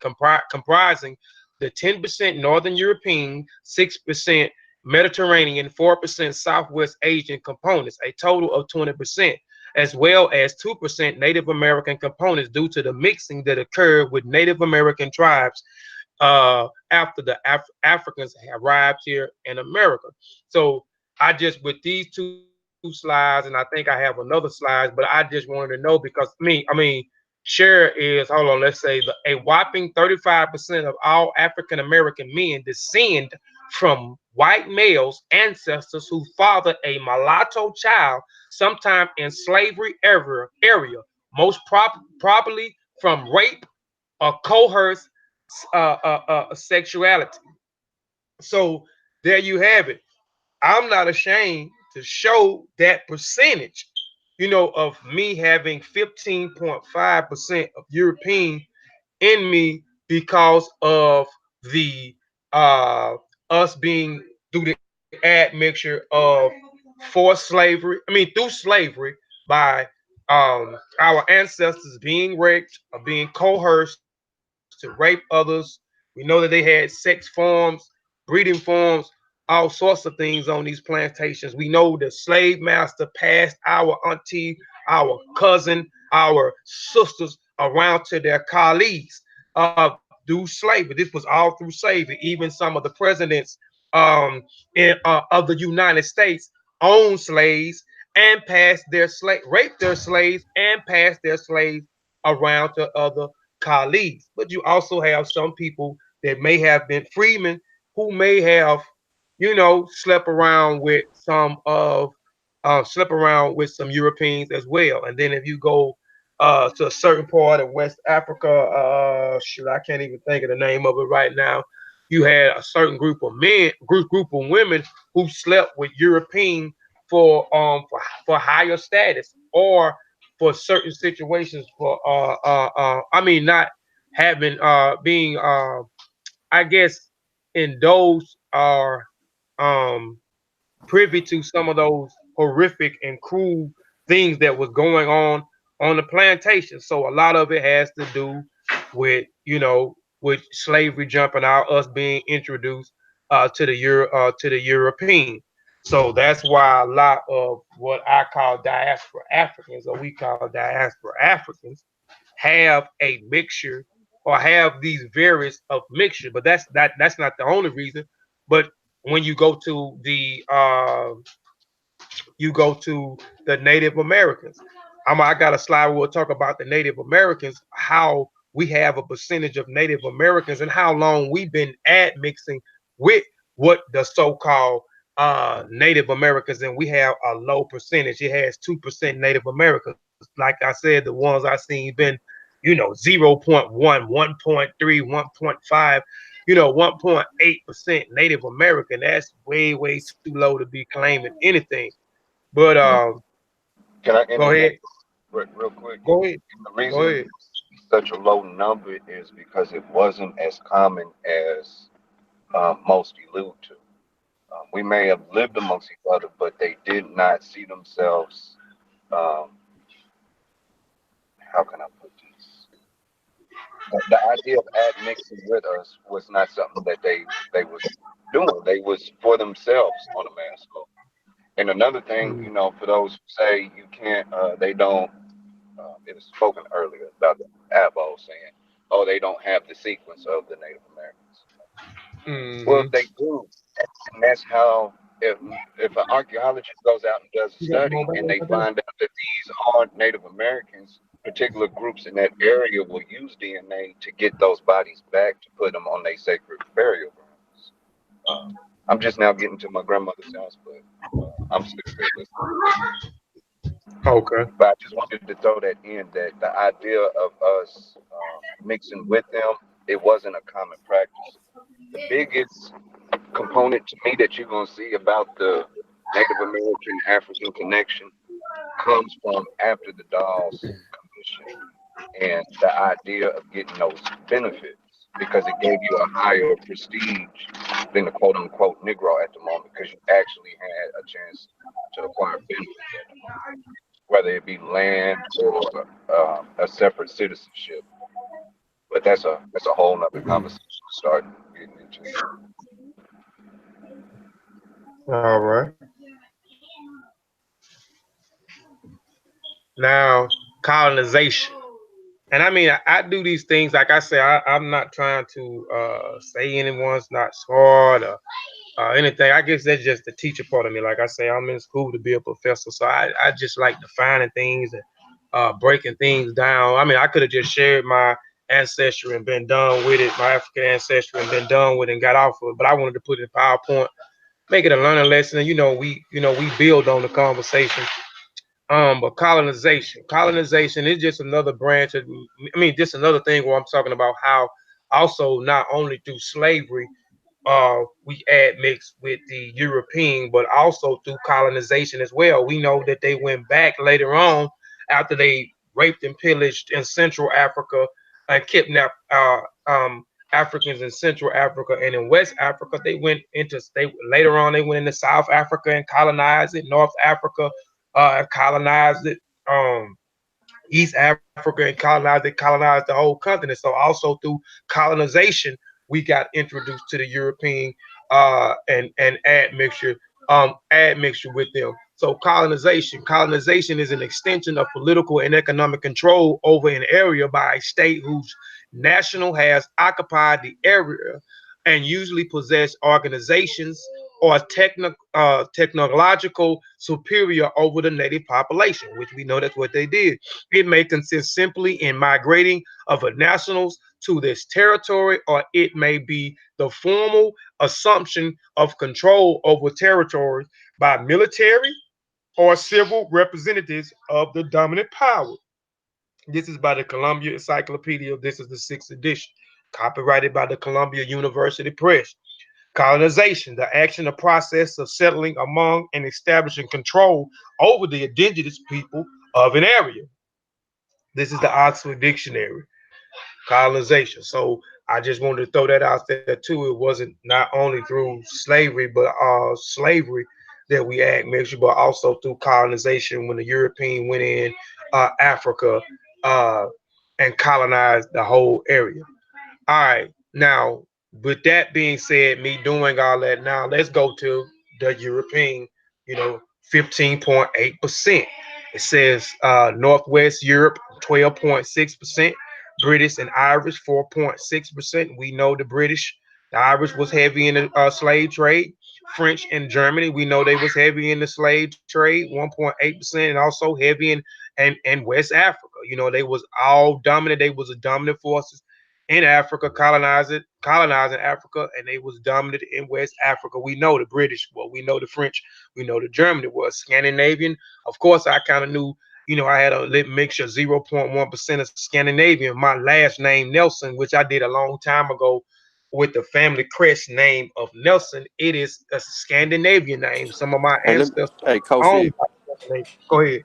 comprising the 10% Northern European, 6% Mediterranean, 4% Southwest Asian components, a total of 20%, as well as 2% Native American components due to the mixing that occurred with Native American tribes after the Africans arrived here in America. So I just, with these two slides, and I think I have another slide, but I just wanted to know because share is, hold on, let's say a whopping 35% of all African American men descend from white males ancestors who fathered a mulatto child sometime in slavery area, most probably from rape or coerced sexuality. So there you have it. I'm not ashamed to show that percentage, of me having 15.5% of European in me because of the us being through the admixture of forced slavery. Through slavery by our ancestors being raped or being coerced to rape others. We know that they had sex farms, breeding farms, all sorts of things on these plantations. We know the slave master passed our auntie, our cousin, our sisters around to their colleagues through slavery. This was all through slavery. Even some of the presidents um, of the United States owned slaves and passed their slave, raped their slaves and passed their slaves around to other colleagues. But you also have some people that may have been freemen who may have, slept around with some Europeans as well. And then if you go to a certain part of West Africa, shoot, I can't even think of the name of it right now. You had a certain group of men, group of women who slept with European for higher status or for certain situations for I mean not having being I guess indulged or um privy to some of those horrific and cruel things that was going on the plantation. So a lot of it has to do with with slavery jumping out, us being introduced to the European. So that's why a lot of what I call diaspora Africans, or we call diaspora Africans, have a mixture or have these various of mixture. But that's not the only reason. But when you go to the Native Americans. I got a slide where we'll talk about the Native Americans, how we have a percentage of Native Americans and how long we've been admixing with what the so-called Native Americans, and we have a low percentage. It has 2% Native Americans. Like I said, the ones I seen been, 0.1, 1.3, 1.5, 1.8% Native American. That's way, way too low to be claiming anything. But Can I go ahead, interject real quick? go ahead, The go reason ahead. it's such a low number is because it wasn't as common as most allude to. We may have lived amongst each other, but they did not see themselves. Um, how can I put this? The idea of admixing with us was not something that they was doing. They was for themselves on a mass scale. And another thing, Mm, for those who say you can't, they don't. It was spoken earlier about the Abo saying, "Oh, they don't have the sequence of the Native Americans." Well, mm-hmm. they do, and that's how. If an archaeologist goes out and does a You got the study and mobile they right there? find out that these are Native Americans, particular groups in that area will use DNA to get those bodies back to put them on their sacred burial grounds. Uh, I'm just now getting to my grandmother's house, but I'm still here listening. Okay. But I just wanted to throw that in that the idea of us mixing with them, it wasn't a common practice. The biggest component to me that you're going to see about the Native American African connection comes from after the Dawes Commission and the idea of getting those benefits because it gave you a higher prestige than the quote unquote Negro at the moment because you actually had a chance to acquire benefits at the moment, whether it be land or a separate citizenship. But that's a whole nother conversation to start getting into. All right. Now, colonization. And I mean, I do these things, like I say, I'm not trying to say anyone's not smart or anything. I guess that's just the teacher part of me. Like I say, I'm in school to be a professor, so I just like defining things and breaking things down. I mean, I could have just shared my ancestry and been done with it, my African ancestry and been done with it and got off of it. But I wanted to put it in PowerPoint, make it a learning lesson, and we build on the conversation. But colonization is just another branch of, I mean, just another thing where I'm talking about how also not only through slavery we admix with the European, but also through colonization as well. We know that they went back later on after they raped and pillaged in Central Africa and kidnapped Africans in Central Africa and in West Africa. They later on they went into South Africa and colonized it, North Africa colonized it. Um, East Africa and colonized the whole continent. So also through colonization, we got introduced to the European and admixture with them. So colonization is an extension of political and economic control over an area by a state whose national has occupied the area and usually possess organizations or technological superior over the native population, which we know that's what they did. It may consist simply in migrating of a nationals to this territory, or it may be the formal assumption of control over territories by military or civil representatives of the dominant power. This is by the Columbia Encyclopedia. This is the sixth edition, copyrighted by the Columbia University Press. Colonization, the action or process of settling among and establishing control over the indigenous people of an area. This is the Oxford Dictionary. Colonization. So I just wanted to throw that out there too. It wasn't not only through slavery, but slavery that we admixture, but also through colonization when the European went in Africa uh, and colonized the whole area. All right. Now, with that being said, me doing all that, now let's go to the European, 15.8%. It says Northwest Europe, 12.6%. British and Irish, 4.6%. We know the Irish was heavy in the slave trade. French and Germany, we know they was heavy in the slave trade, 1.8%, and also heavy in West Africa. They was all dominant. They was a dominant forces in Africa, colonizing Africa, and they was dominant in West Africa. We know the British, well, we know the French, we know the Germany was Scandinavian. Of course, I kind of knew, I had a little mixture, 0.1% of Scandinavian. My last name Nelson, which I did a long time ago with the family crest name of Nelson. It is a Scandinavian name. Some of my ancestors Hey, owned Kofi, by Scandinavia. Go ahead.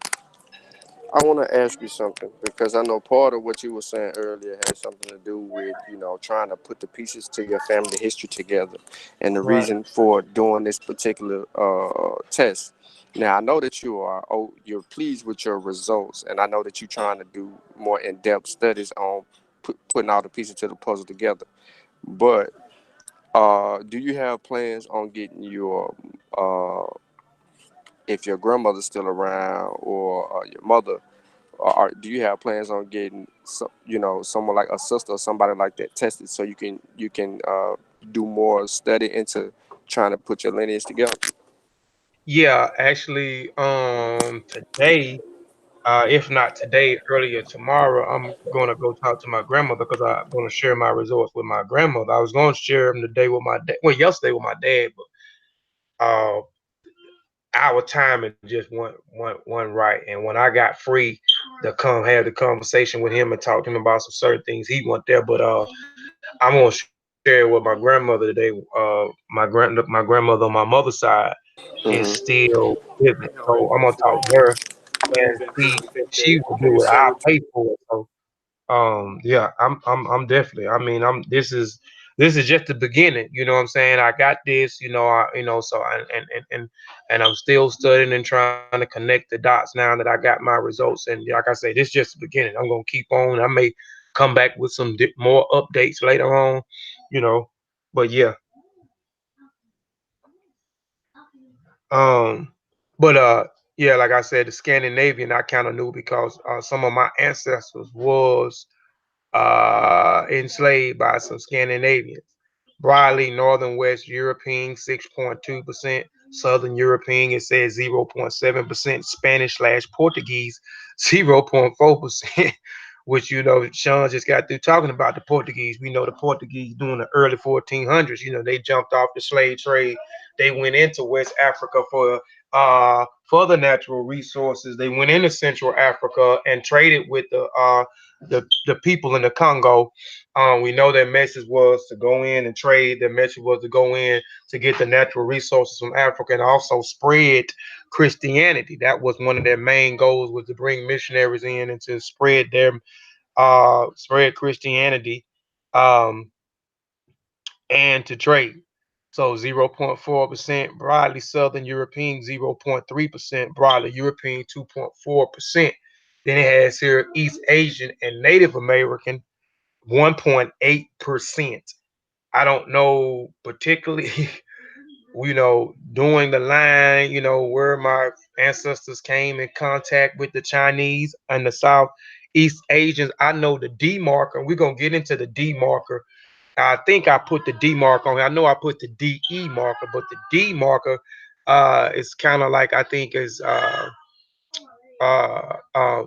I want to ask you something because I know part of what you were saying earlier had something to do with, trying to put the pieces to your family history together and the Right. reason for doing this particular test. Now, I know that you're pleased with your results, and I know that you're trying to do more in-depth studies on putting all the pieces to the puzzle together. But do you have plans on getting uh, if your grandmother's still around or your mother? Do you have plans on getting someone like a sister or somebody like that tested so you can do more study into trying to put your lineage together? Yeah, actually, today, if not today, earlier tomorrow, I'm gonna go talk to my grandmother because I'm gonna share my results with my grandmother. I was gonna share them today with my dad, well, yesterday with my dad, but our timing just went right. And when I got free to come have the conversation with him and talk to him about some certain things, he went there. But I'm gonna share it with my grandmother today. My grandmother on my mother's side is Mm-hmm. still living, so I'm gonna talk to her and see if she will do it. I'll pay for it. So yeah, I'm definitely, I mean, this is just the beginning. You know what I'm saying? I got this, so and I'm still studying and trying to connect the dots now that I got my results. And like I say, this is just the beginning. I'm gonna keep on. I may come back with some more updates later on, you know. But yeah, um, but yeah, like I said, the Scandinavian I kind of knew because some of my ancestors was enslaved by some Scandinavians. Broadly, Northern West European 6.2%, Southern European it says 0.7%, Spanish slash Portuguese 0.4%, which Sean just got through talking about the Portuguese. We know the Portuguese during the early 1400s, they jumped off the slave trade. They went into West Africa for the natural resources. They went into Central Africa and traded with the people in the Congo. We know their message was to go in and trade. Their message was to go in to get the natural resources from Africa and also spread Christianity. That was one of their main goals, was to bring missionaries in and to spread Christianity, um, and to trade. So 0.4%, broadly Southern European 0.3%, broadly European 2.4%. Then it has here East Asian and Native American 1.8%. I don't know particularly, doing the line, where my ancestors came in contact with the Chinese and the Southeast Asians. I know the D marker. We're gonna get into the D marker. I think I put the D mark on here. I know I put the DE marker, but the D marker is kind of like I think is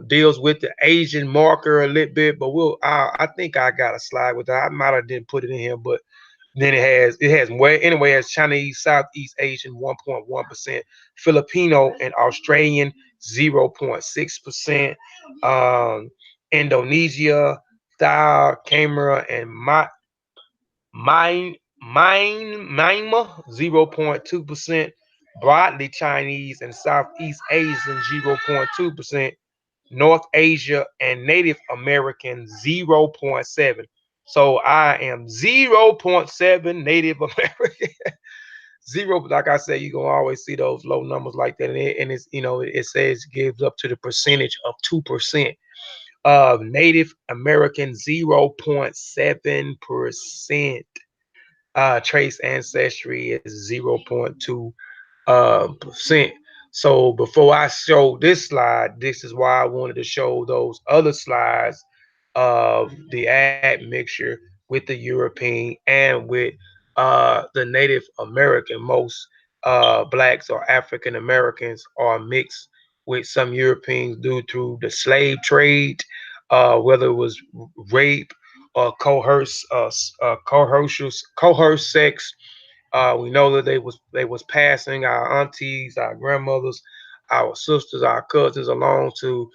deals with the Asian marker a little bit, but I think I got a slide with that. I might have didn't put it in here, but then it has way anyway. It has Chinese, Southeast Asian 1.1%, Filipino and Australian 0.6%, Indonesia, Thai, Camera, and Myanmar 0.2%, broadly Chinese and Southeast Asian 0.2%, North Asia and Native American 0.7. So I am 0.7 Native American. Zero, like I said, you're gonna always see those low numbers like that, and it's it says gives up to the percentage of 2% of Native American 0.7%. Trace ancestry is 0.2 percent. So before I show this slide, this is why I wanted to show those other slides of the admixture with the European and with the Native American. Most blacks or African Americans are mixed with some Europeans due to the slave trade, whether it was rape or coerced sex. We know that they was passing our aunties, our grandmothers, our sisters, our cousins along to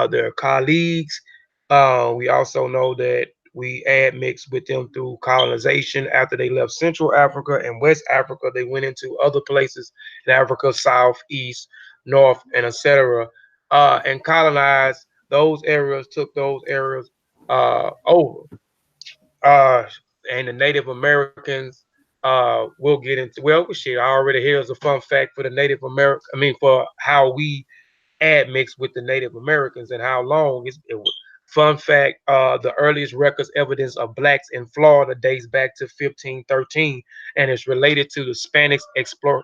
their colleagues. We also know that we admixed with them through colonization after they left Central Africa and West Africa. They went into other places in Africa, South, East, North, and etc. And colonized those areas, took those areas over. Uh, and the Native Americans, we'll get into. Well, shit, I already here's a fun fact for the Native American. I mean, for how we admixed with the Native Americans and how long it was. Fun fact: the earliest records evidence of blacks in Florida dates back to 1513, and is related to the Spanish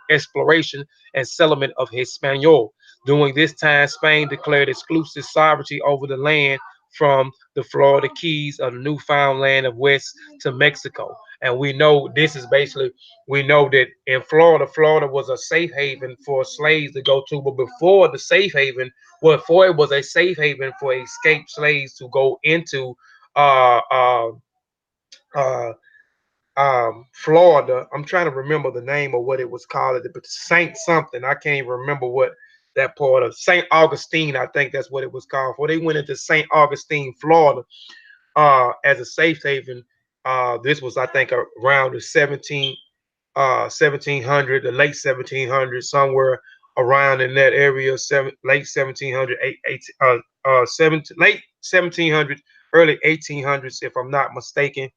exploration and settlement of Hispaniola. During this time, Spain declared exclusive sovereignty over the land from the Florida Keys of the Newfoundland of West to Mexico. And we know this is basically, we know that in Florida, Florida was a safe haven for slaves to go to. But before the safe haven, well, before it was a safe haven for escaped slaves to go into uh, uh, uh, Florida. I'm trying to remember the name of what it was called, but Saint something. I can't even remember what that part of Saint Augustine. I think that's what it was called for. They went into Saint Augustine, Florida, as a safe haven. This was, I think, around the 1700, the late 1700s, somewhere around in that area, late 1700, late 1700, early 1800s, if I'm not mistaken.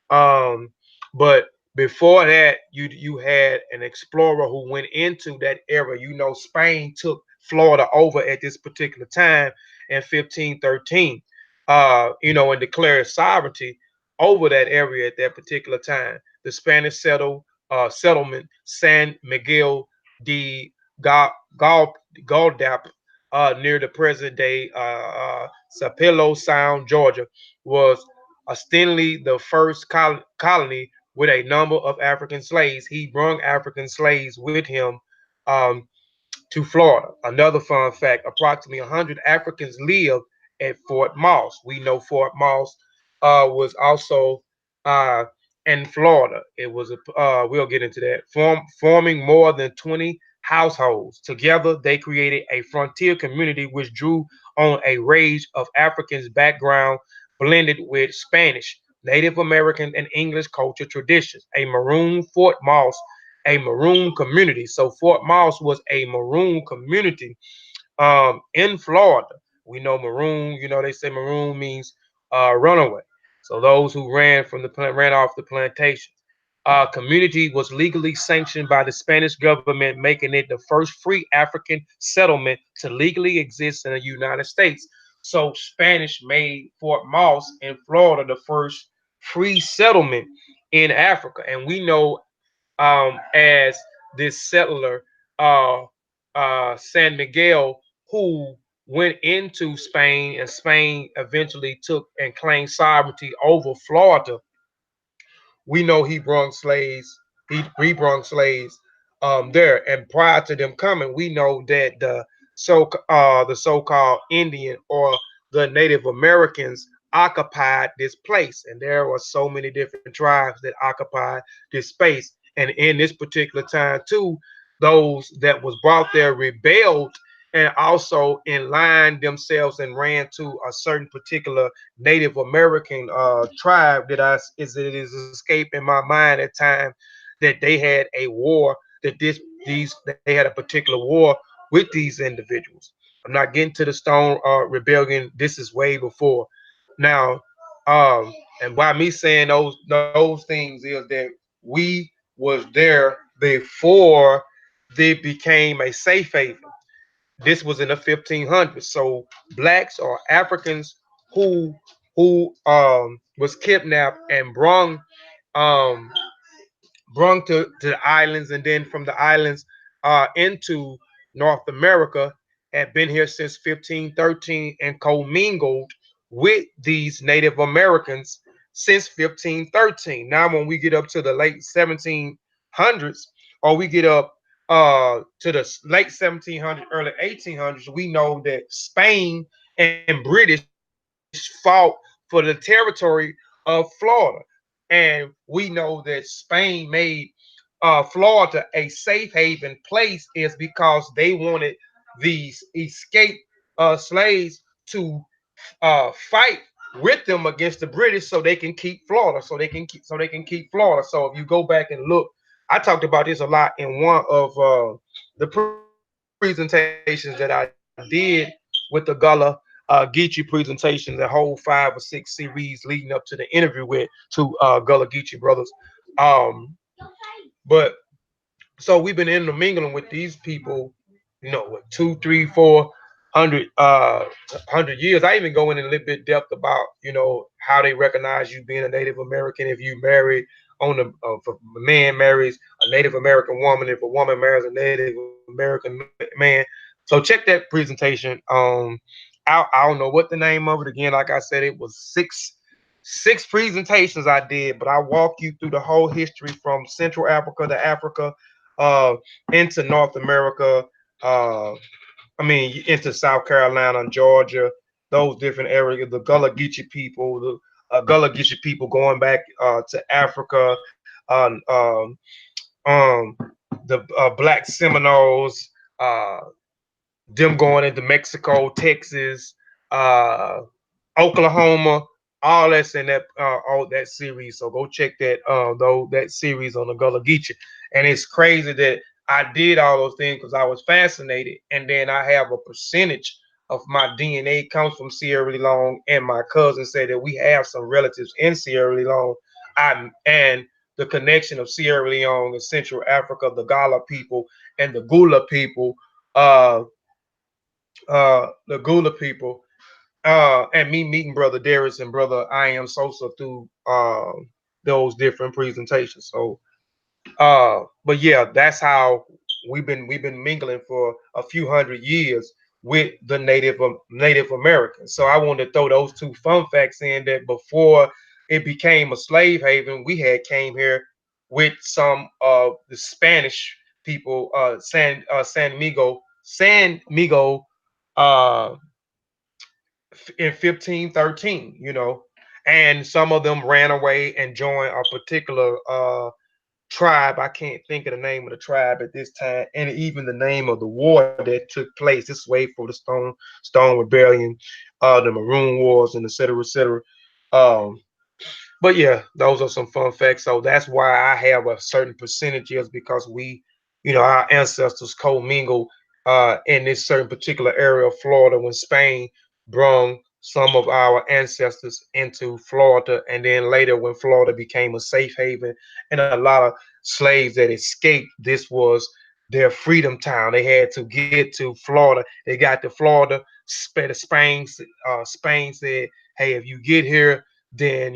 Um, but before that, you had an explorer who went into that area. Spain took Florida over at this particular time in 1513. And declared sovereignty over that area at that particular time. The Spanish settlement San Miguel de Galdap, near the present day Sapelo Sound, Georgia, was ostensibly the first colony with a number of African slaves. He brought African slaves with him um, to Florida. Another fun fact: approximately 100 Africans lived at Fort Moss. We know Fort Moss was also uh, in Florida. It was we'll get into that. Forming more than 20 households. Together, they created a frontier community which drew on a range of Africans' background blended with Spanish, Native American, and English culture traditions. A maroon Fort Moss, a maroon community. So Fort Moss was a maroon community in Florida. We know maroon, they say maroon means runaway. So those who ran off the plantations. Community was legally sanctioned by the Spanish government, making it the first free African settlement to legally exist in the United States. So Spanish made Fort Moss in Florida the first free settlement in Africa, and we know as this settler, uh, San Miguel, who went into Spain, and Spain eventually took and claimed sovereignty over Florida. We know he brought slaves. He brought slaves there, and prior to them coming, we know that the so-called Indian or the Native Americans occupied this place, and there were so many different tribes that occupied this space. And in this particular time too, those that was brought there rebelled and also aligned themselves and ran to a certain particular Native American tribe that it is escaping my mind at time, that they had a war, that these they had a particular war with these individuals. I'm not getting to the Stone Rebellion. This is way before. Now, and why me saying those things is that we was there before they became a safe haven. This was in the 1500s. So blacks or Africans who was kidnapped and um brung to the islands, and then from the islands into North America, had been here since 1513 and commingled with these Native Americans since 1513. Now, when we get up to the late 1700s, or we get up to the late 1700s, early 1800s, we know that Spain and British fought for the territory of Florida. And we know that Spain made Florida a safe haven place is because they wanted these escaped slaves to fight with them against the British, so they can keep Florida, so they can keep Florida. So if you go back and look, I talked about this a lot in one of the presentations that I did with the Gullah Geechee presentations, a whole 5 or 6 series leading up to the interview with two Gullah Geechee brothers. Um, but so we've been intermingling with these people, what, 2, 3, 4 hundred 100 years. I even go in a little bit depth about how they recognize you being a Native American if you marry on the if a man marries a Native American woman, if a woman marries a Native American man. So check that presentation. I don't know what the name of it, again. Like I said, it was six presentations I did, but I walk you through the whole history from Central Africa to Africa, uh, into North America. Uh, I mean, into South Carolina, Georgia, those different areas. The Gullah Geechee people, Gullah Geechee people going back to Africa, um, the Black Seminoles, them going into Mexico, Texas, uh, Oklahoma, all that's in that all that series. So go check that series on the Gullah Geechee. And it's crazy that I did all those things because I was fascinated, and then I have a percentage of my DNA comes from Sierra Leone, and my cousin said that we have some relatives in Sierra Leone. And the connection of Sierra Leone and Central Africa, the Gala people and the Gula people, uh, the Gula people, and me meeting brother Darius and brother I am Sosa through those different presentations. So but yeah, that's how we've been mingling for a few hundred years with the Native Americans. So I wanted to throw those two fun facts in, that before it became a slave haven, we had came here with some of the Spanish people, San Migo, uh, in 1513, and some of them ran away and joined a particular tribe. I can't think of the name of the tribe at this time, and even the name of the war that took place. This way for the Stone Rebellion, the Maroon Wars, and et cetera, et cetera. Um, but yeah, those are some fun facts. So that's why I have a certain percentages, because our ancestors commingled in this certain particular area of Florida when Spain brung some of our ancestors into Florida, and then later when Florida became a safe haven and a lot of slaves that escaped, this was their freedom town. They had to get to Florida. They got to Florida. Spain said, "Hey, if you get here, then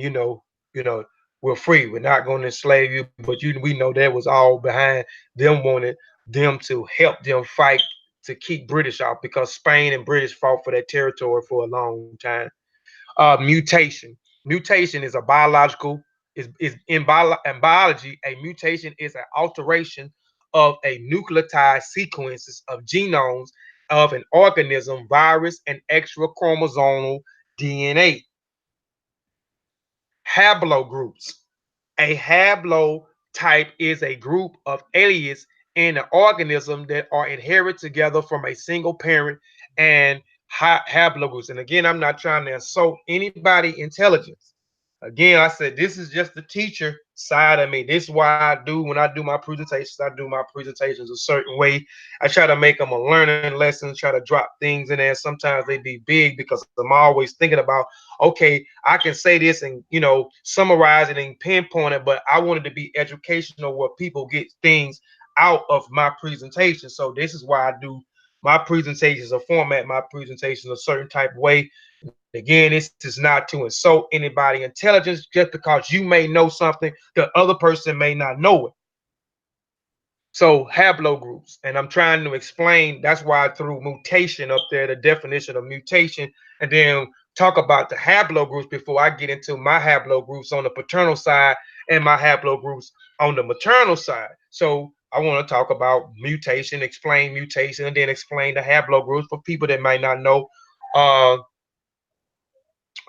we're free. We're not going to enslave you." But we know that was all behind them wanted them to help them fight to keep British off, because Spain and British fought for that territory for a long time. Mutation. Mutation is a biological is in biology. A mutation is an alteration of a nucleotide sequences of genomes of an organism, virus, and extra chromosomal DNA. Haplogroups. A haplotype is a group of alleles in an organism that are inherited together from a single parent and haplogroups. And again, I'm not trying to insult anybody' intelligence. Again, I said this is just the teacher side of me. This is why I do when I do my presentations. I do my presentations a certain way. I try to make them a learning lesson. Try to drop things in there. Sometimes they be big because I'm always thinking about, okay, I can say this and summarize it and pinpoint it, but I wanted to be educational where people get things out of my presentation. So this is why I do my presentations or format my presentations a certain type of way. Again, this is not to insult anybody' intelligence just because you may know something the other person may not know it. So haplogroups, and I'm trying to explain. That's why I threw mutation up there, the definition of mutation, and then talk about the haplogroups before I get into my haplogroups on the paternal side and my haplogroups on the maternal side. So I want to talk about mutation, explain mutation, and then explain the haplogroups for people that might not know. Uh,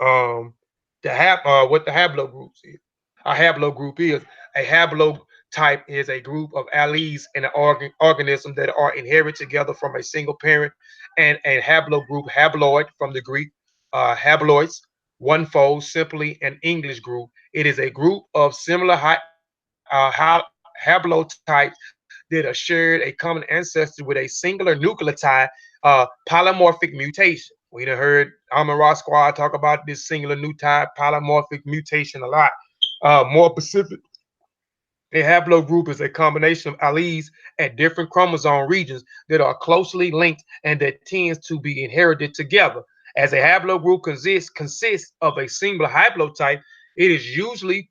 um, what the haplogroups is. A haplogroup is a haplotype is a group of alleles in an organism that are inherited together from a single parent, and a haplogroup, haploid from the Greek, haploids, one fold, simply an English group. It is a group of similar haplotypes that are shared a common ancestor with a singular nucleotide, polymorphic mutation. We done heard Amon Ross Squad talk about this singular nucleotide polymorphic mutation a lot. More specific, a haplogroup is a combination of alleles at different chromosome regions that are closely linked and that tends to be inherited together. As a haplogroup consists of a single haplotype, it is usually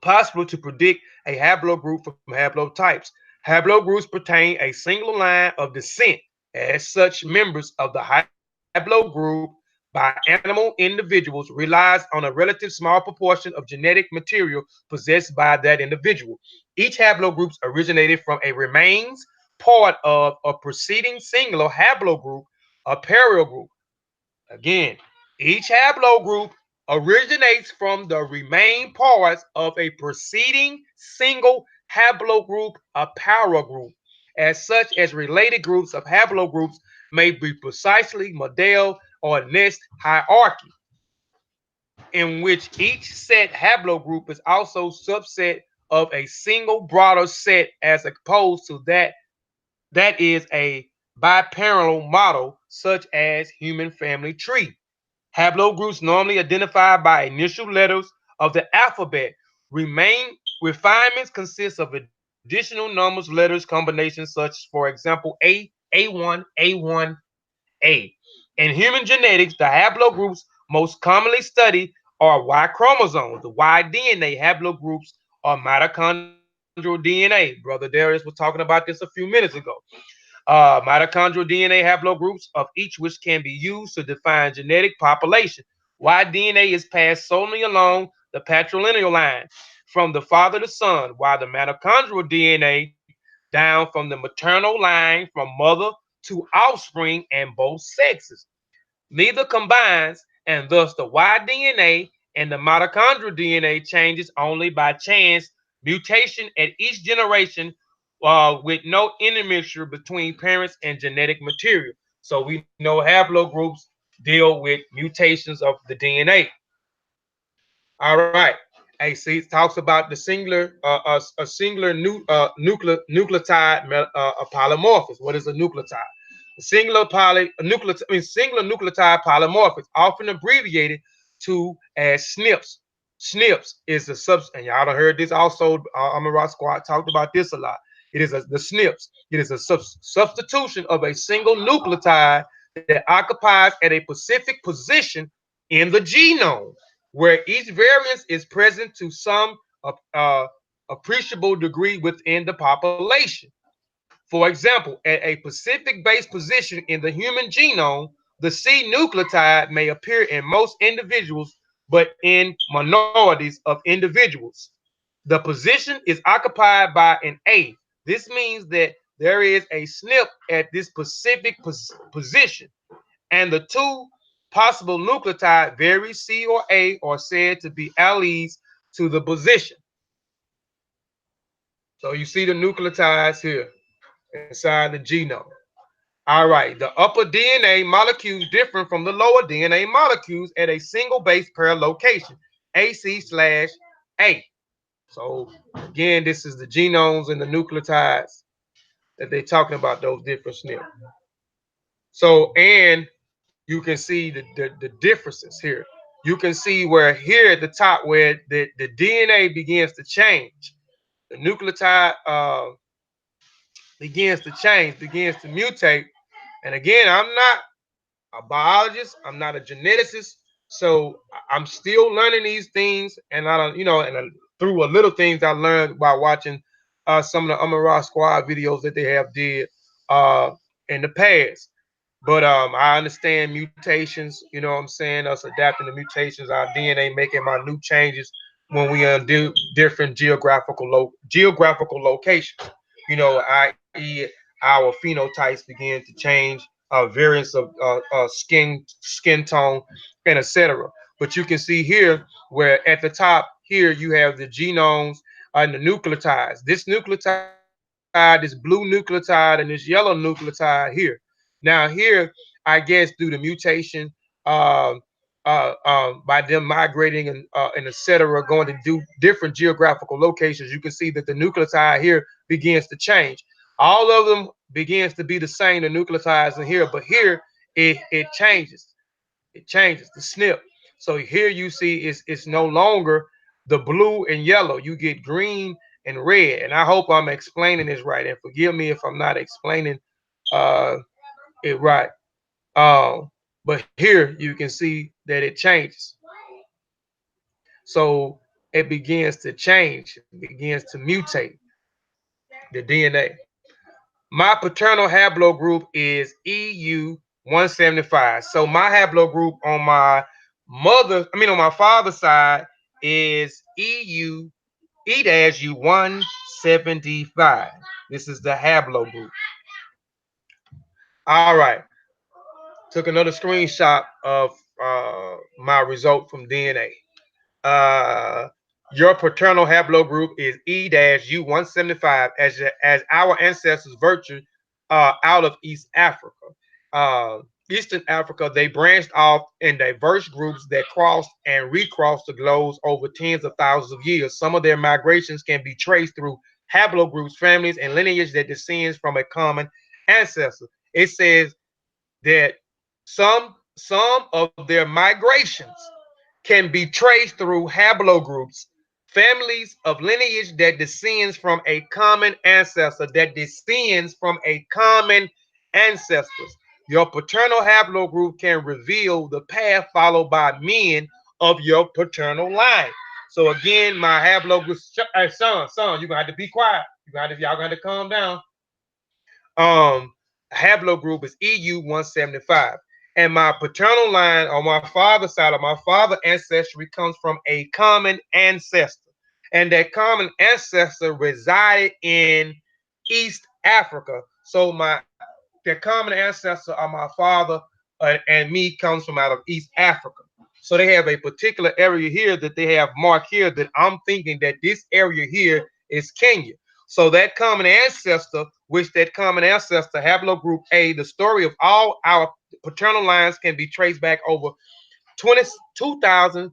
possible to predict a haplogroup from haplotypes. Haplogroups pertain a single line of descent. As such, members of the haplogroup by animal individuals relies on a relative small proportion of genetic material possessed by that individual. Each haplogroup originated from a remains part of a preceding singular haplogroup, a parallel group. Again, each haplogroup originates from the remain parts of a preceding single haplogroup, a paragroup. As such, as related groups of haplogroups may be precisely modeled or nest hierarchy, in which each set haplogroup is also subset of a single broader set as opposed to that is a biparallel model such as human family tree. Haplogroups normally identified by initial letters of the alphabet. Remain refinements consist of additional numbers, letters, combinations such, for example, A1, A1A. In human genetics, the haplogroups most commonly studied are Y chromosomes. The Y DNA haplogroups are mitochondrial DNA. Brother Darius was talking about this a few minutes ago. Mitochondrial DNA haplogroups of each which can be used to define genetic population. Y DNA is passed solely along the patrilineal line from the father to son, while the mitochondrial DNA down from the maternal line from mother to offspring and both sexes. Neither combines, and thus the Y DNA and the mitochondrial DNA changes only by chance mutation at each generation, with no intermixture between parents and genetic material. So we know haplogroups deal with mutations of the DNA. All right. Hey, see, it talks about the singular, a singular nucleotide polymorphism. What is a nucleotide? Singular nucleotide polymorphism, often abbreviated to as SNPs. SNPs is the substance, and y'all done heard this also. Amara Squad talked about this a lot. It is the SNPs. It is a substitution of a single nucleotide that occupies at a specific position in the genome, where each variant is present to some uh, appreciable degree within the population. For example, at a specific base position in the human genome, the C nucleotide may appear in most individuals, but in minorities of individuals. The position is occupied by an A. This means that there is a SNP at this specific position, and the two possible nucleotide, very C or A, are said to be alleles to the position. So you see the nucleotides here inside the genome. All right, the upper DNA molecules differ from the lower DNA molecules at a single base pair location, AC/A. So again, this is the genomes and the nucleotides that they're talking about, those different SNPs. So, and you can see the differences here. You can see where here at the top where the DNA begins to change. The nucleotide begins to change, begins to mutate. And again, I'm not a biologist. I'm not a geneticist. So I'm still learning these things, and I don't, and through a little things I learned by watching some of the Amara Squad videos that they have did uh, in the past. But I understand mutations. You know what I'm saying? Us adapting to mutations, our DNA making my new changes when we undo different geographical locations. I.e., our phenotypes begin to change, variants of skin tone, and etc. But you can see here where at the top here you have the genomes and the nucleotides. This nucleotide, this blue nucleotide, and this yellow nucleotide here. Now here, I guess due to mutation, by them migrating and etc., going to do different geographical locations, you can see that the nucleotide here begins to change. All of them begins to be the same, the nucleotides in here, but here it changes. It changes the SNP. So here you see it's no longer the blue and yellow. You get green and red. And I hope I'm explaining this right. And forgive me if I'm not explaining uh, it right. But here you can see that it changes. So it begins to change, it begins to mutate the DNA. My paternal haplogroup is EU175. So my haplogroup on on my father's side is E-U175. This is the haplogroup. All right. Took another screenshot of my result from DNA. Uh, your paternal haplogroup is E-U175, as our ancestors virtued out of East Africa. Uh, Eastern Africa, they branched off in diverse groups that crossed and recrossed the globe over tens of thousands of years. Some of their migrations can be traced through haplogroups, families, and lineage that descends from a common ancestor. It says that some of their migrations can be traced through haplogroups, families of lineage that descends from a common ancestor, ancestors. Your paternal haplogroup can reveal the path followed by men of your paternal line. So again, my haplogroup, hey, son, you're gonna have to be quiet. Y'all gonna have to calm down. um Haplogroup is EU175. And my paternal line on my father's side of my father ancestry comes from a common ancestor. And that common ancestor resided in East Africa. So the common ancestor of my father and me comes from out of East Africa. So they have a particular area here that they have marked here that I'm thinking that this area here is Kenya. So that common ancestor, which that common ancestor, haplogroup A, the story of all our paternal lines can be traced back over 22,000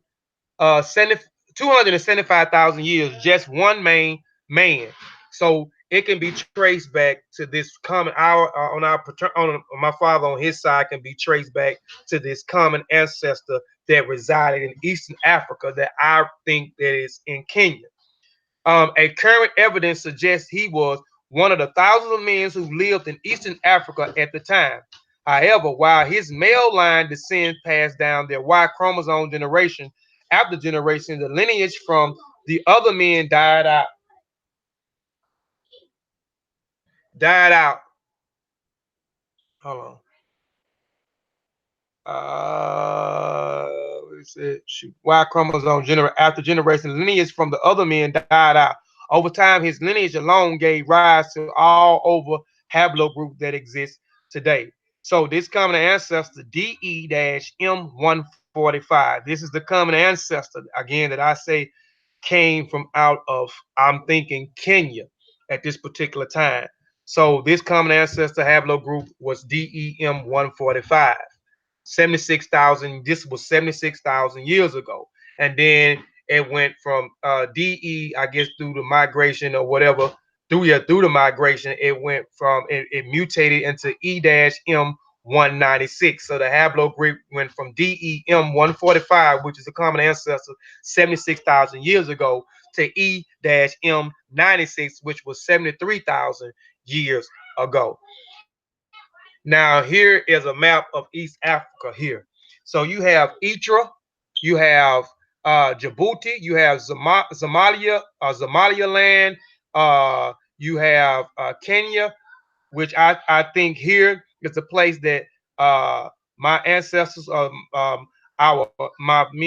275,000 years, just one main man. So it can be traced back to this common on my father on his side can be traced back to this common ancestor that resided in Eastern Africa that I think that is in Kenya. A current evidence suggests he was one of the thousands of men who lived in Eastern Africa at the time. However, while his male line descends passed down their Y chromosome generation after generation, the lineage from the other men died out. Died out. Hold on. What is it? Shoot. Y chromosome after generation, the lineage from the other men died out. Over time, his lineage alone gave rise to all over haplogroup that exists today. So this common ancestor DE-M145. This is the common ancestor again that I say came from out of, I'm thinking, Kenya at this particular time. So this common ancestor haplogroup was DEM145. 76,000. This was 76,000 years ago, and then it went from DE, I guess, through the migration or whatever. Through the migration, it went from it mutated into E-M196. So the haplogroup went from DEM145, which is a common ancestor 76,000 years ago, to E-M96, which was 73,000 years ago. Now, here is a map of East Africa here. So you have Eritrea, you have Djibouti, you have Somaliland, you have Kenya, which I think here is a place that my ancestors, me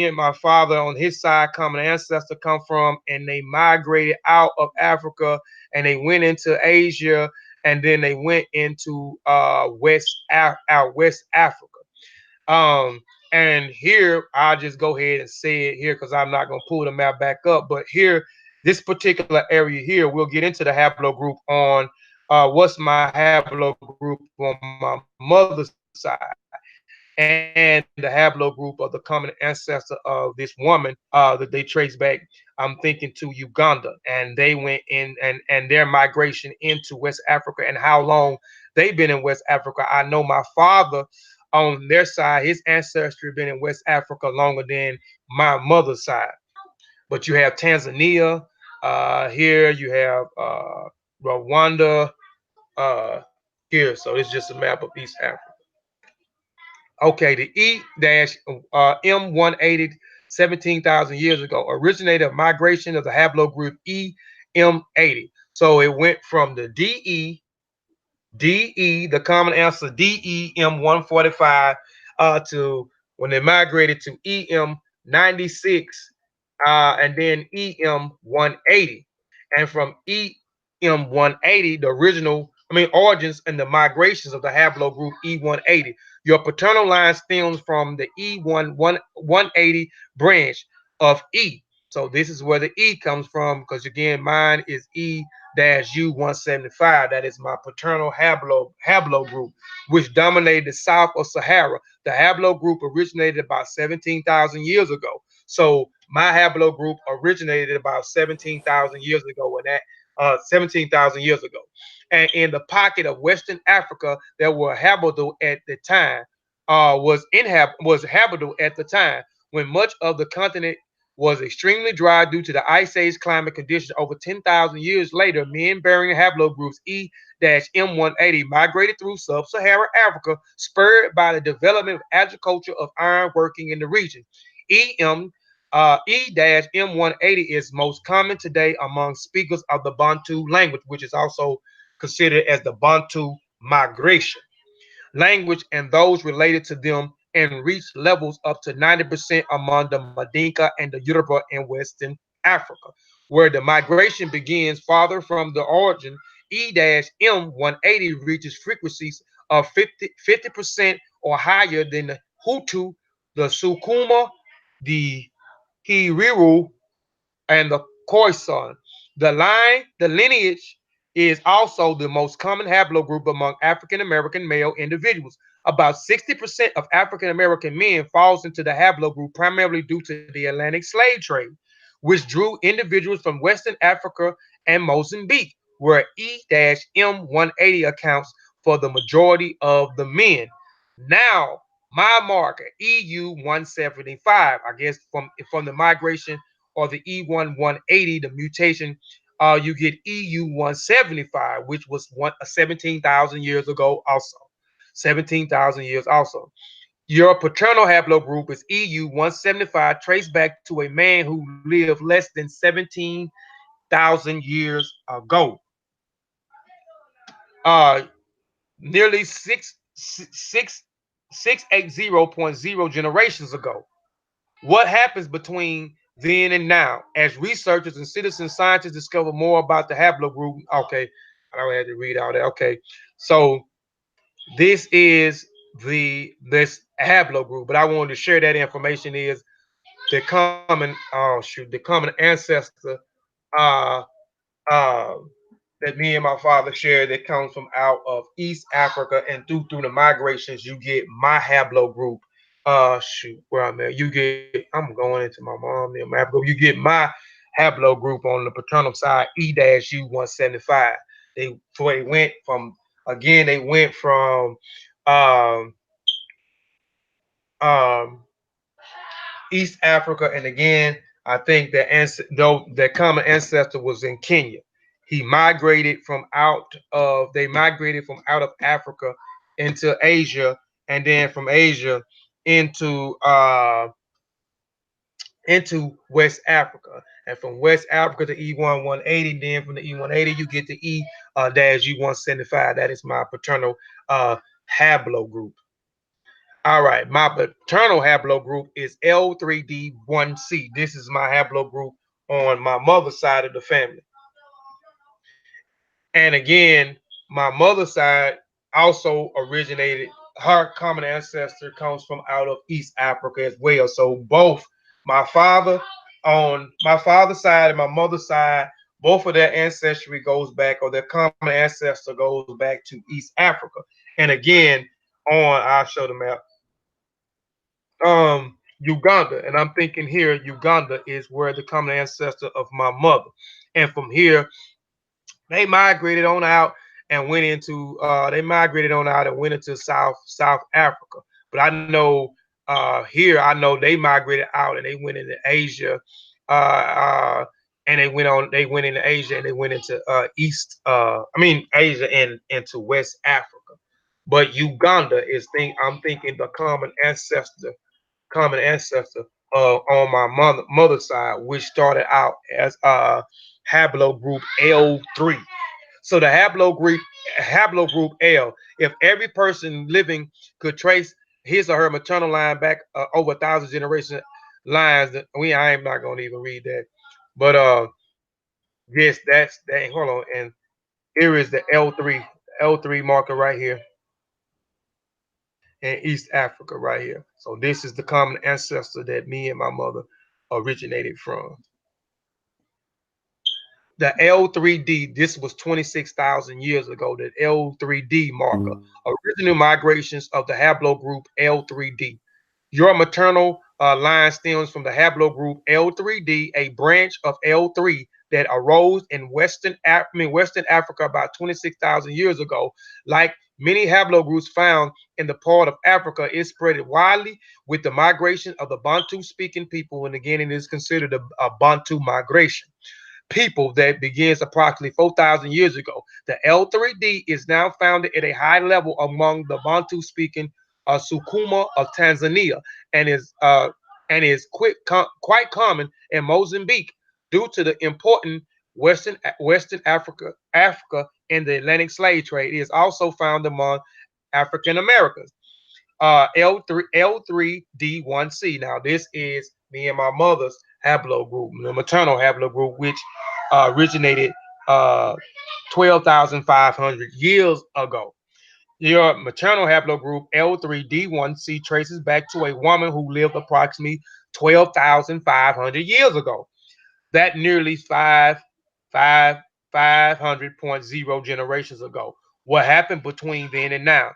and my father on his side, common ancestor, come from, and they migrated out of Africa and they went into Asia, and then they went into West Africa. Um, and here I'll just go ahead and say it here because I'm not gonna pull the map back up. But here, this particular area here, we'll get into the haplogroup on what's my haplogroup on my mother's side, and the haplogroup of the common ancestor of this woman that they trace back. I'm thinking to Uganda, and they went in and their migration into West Africa and how long they've been in West Africa. I know my father on their side, his ancestry been in West Africa longer than my mother's side. But you have Tanzania, here you have Rwanda, here. So it's just a map of East Africa. Okay, the E-M180 17,000 years ago originated a migration of the haplogroup EM80. So it went from the DE, the common ancestor DEM145, to when they migrated to EM96, and then EM180. And from EM180, the original, origins and the migrations of the haplogroup E180. Your paternal line stems from the E180 branch of E. So this is where the E comes from, because again, mine is E-U175. That is my paternal haplogroup, which dominated the south of Sahara. The haplogroup originated about 17,000 years ago. So my haplogroup originated about 17,000 years ago, and that 17,000 years ago. And in the pocket of Western Africa that were habitable at the time, was habitable at the time when much of the continent was extremely dry due to the ice age climate conditions. Over 10,000 years later, men bearing haplogroups E-M180 migrated through sub-Saharan Africa, spurred by the development of agriculture of iron working in the region. EM E-M180 is most common today among speakers of the Bantu language, which is also considered as the Bantu migration language, and those related to them, and reach levels up to 90% among the Madinka and the Yoruba in Western Africa. Where the migration begins farther from the origin, E-M180 reaches frequencies of 50% or higher than the Hutu, the Sukuma, the Hiriru, and the Khoisan. The lineage is also the most common haplogroup among African American male individuals. About 60% of African American men falls into the haplogroup primarily due to the Atlantic slave trade, which drew individuals from Western Africa and Mozambique, where E-M180 accounts for the majority of the men. Now, my marker, EU175, I guess from the migration or the E1180, the mutation You get EU 175, which was 17,000 years ago, also 17,000 years, also. Your paternal haplogroup is EU 175, traced back to a man who lived less than 17,000 years ago. Uh, Nearly 680.0 generations ago. What happens between then and now as researchers and citizen scientists discover more about the haplogroup? Okay, I don't have to read all that. Okay, so this is this haplogroup, but I wanted to share that information is the common the common ancestor uh uh that me and my father shared that comes from out of East Africa, and through the migrations you get my haplogroup. Where I'm at, you get, I'm going into my mom and my haplogroup. You get my haplogroup on the paternal side, E-U-175. They went from, again, they went from um um East Africa, and again, I think though their common ancestor was in Kenya. He migrated from out of they migrated from out of Africa into Asia, and then from Asia into uh into West Africa, and from West Africa to E180. Then from the E180 you get to E dash U175. That is my paternal haplogroup. All right, my paternal haplogroup is L3D1C. This is my haplogroup on my mother's side of the family. And again, my mother's side also originated, her common ancestor comes from out of East Africa as well. So both my father on my father's side and my mother's side, both of their ancestry goes back, or their common ancestor goes back to East Africa. And again, I'll show the map, Uganda, and I'm thinking here Uganda is where the common ancestor of my mother, and from here they migrated on out and went into South Africa. But I know here I know they migrated out and they went into Asia, uh, uh, and they went into Asia and they went into Asia and into West Africa. But Uganda is I'm thinking the common ancestor on my mother's side, which started out as haplogroup L3. So the haplogroup L, if every person living could trace his or her maternal line back over 1,000 generation lines, I am not gonna even read that. But yes, that's that. Hold on, and here is the L3 marker right here in East Africa right here. So this is the common ancestor that me and my mother originated from. The L3D, this was 26,000 years ago, the L3D marker, original migrations of the haplogroup L3D. Your maternal line stems from the haplogroup L3D, a branch of L3 that arose in Western Africa about 26,000 years ago. Like many haplogroups found in the part of Africa, it spread widely with the migration of the Bantu-speaking people, and again, it is considered a Bantu migration people that begins approximately 4,000 years ago. The L3D is now found at a high level among the Bantu speaking Sukuma of Tanzania, and is quite common in Mozambique due to the important Western Africa in the Atlantic slave trade. It is also found among African Americans. L3D1C. Now this is me and my mother's haplogroup, the maternal haplogroup, which originated uh, 12,500 years ago. Your maternal haplogroup L3D1C traces back to a woman who lived approximately 12,500 years ago. That nearly 500.0 generations ago. What happened between then and now?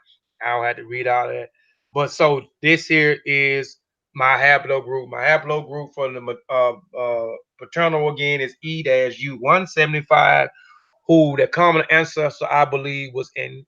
I don't have to read all that. But so this here is my haplogroup. My haplogroup for the paternal again is E-U175, who the common ancestor I believe was in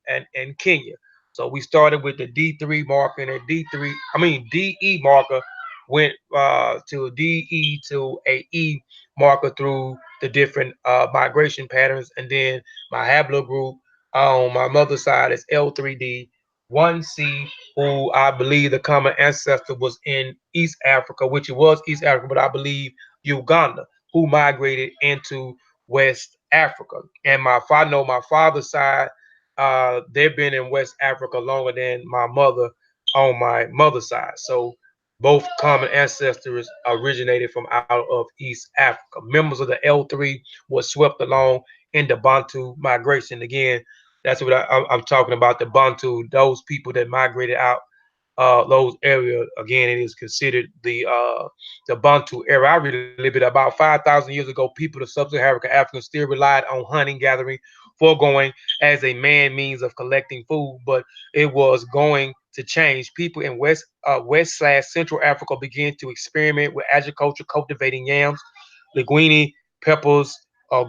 Kenya. So we started with the D3 marker, and DE marker went to a DE to a E marker through the different migration patterns. And then my haplogroup on my mother's side is L3D 1C, who I believe the common ancestor was in East Africa, which it was East Africa, but I believe Uganda, who migrated into West Africa. And I know my father's side, they've been in West Africa longer than my mother on my mother's side. So both common ancestors originated from out of East Africa. Members of the L3 were swept along in the Bantu migration. Again, that's what I'm talking about, the Bantu, those people that migrated out those areas. Again, it is considered the Bantu era. I really live it about 5,000 years ago. People of sub-Saharan Africa still relied on hunting, gathering, foregoing as a man means of collecting food, but it was going to change. People in West/Central Africa began to experiment with agriculture, cultivating yams, linguine, peppers,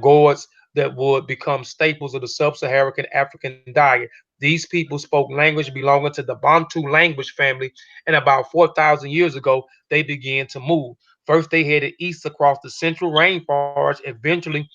gourds that would become staples of the sub-Saharan African diet. These people spoke language belonging to the Bantu language family, and about 4,000 years ago, they began to move. First, they headed east across the central rainforest. Eventually,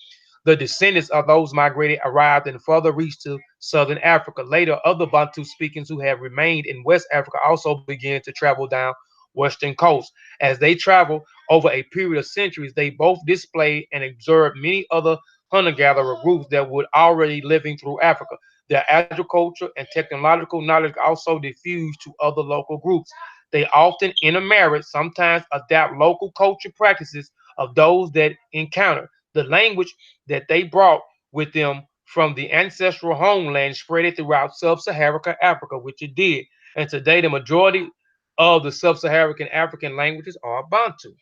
the descendants of those migrated arrived and further reached to southern Africa. Later, other Bantu speakers who have remained in West Africa also began to travel down western coast. As they traveled over a period of centuries, they both displayed and observed many other hunter-gatherer groups that were already living through Africa. Their agriculture and technological knowledge also diffused to other local groups. They often intermarried, sometimes adapt local culture practices of those that encountered. The language that they brought with them from the ancestral homeland spread it throughout sub-Saharan Africa, which it did. And today, the majority of the sub-Saharan African languages are Bantu.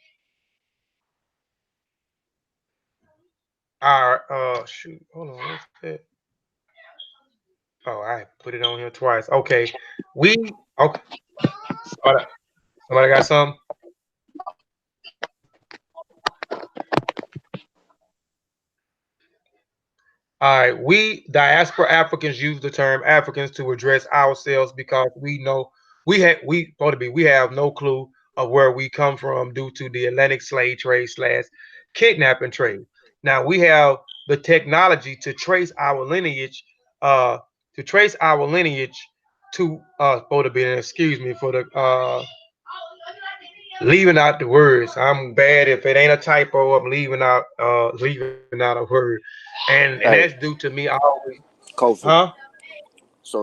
Our shoot, hold on, what's that? Oh, I put it on here twice. Okay, we okay. Somebody got some. All right, we diaspora Africans use the term Africans to address ourselves because we have no clue of where we come from due to the Atlantic slave trade slash kidnapping trade. Now we have the technology uh, to trace our lineage to excuse me for the leaving out the words. I'm bad if it ain't a typo. I'm leaving out a word, and that's Hey, due to me always. Kofi. Huh?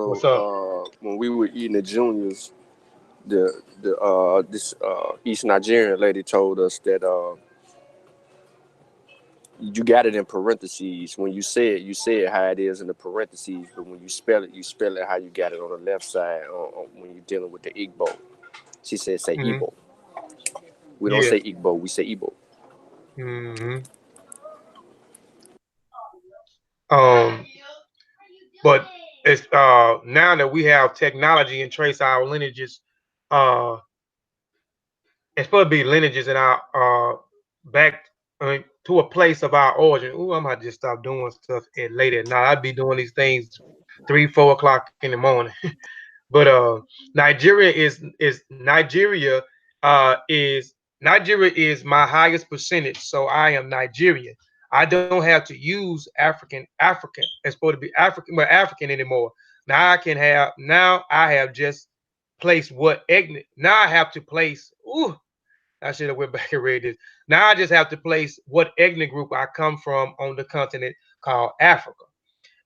What's So up? when we were eating the juniors, the this East Nigerian lady told us that you got it in parentheses. When you say it how it is in the parentheses, but when you spell it how you got it on the left side when you're dealing with the Igbo. She said say Hmm. Igbo. We don't Yeah. say Igbo, we say Igbo. Hmm. Um, but it's now that we have technology and trace our lineages, uh, it's supposed to be lineages in our back to a place of our origin. Ooh, I'm gonna just stop doing stuff at late at night. I'd be doing these things 3, 4 o'clock in the morning. But Nigeria is my highest percentage, so I am Nigerian. I don't have to use African. It's supposed to be African anymore. Now I have just placed what ethnic. Now I have to place. Ooh, I should have went back and read this. Now I just have to place what ethnic group I come from on the continent called Africa.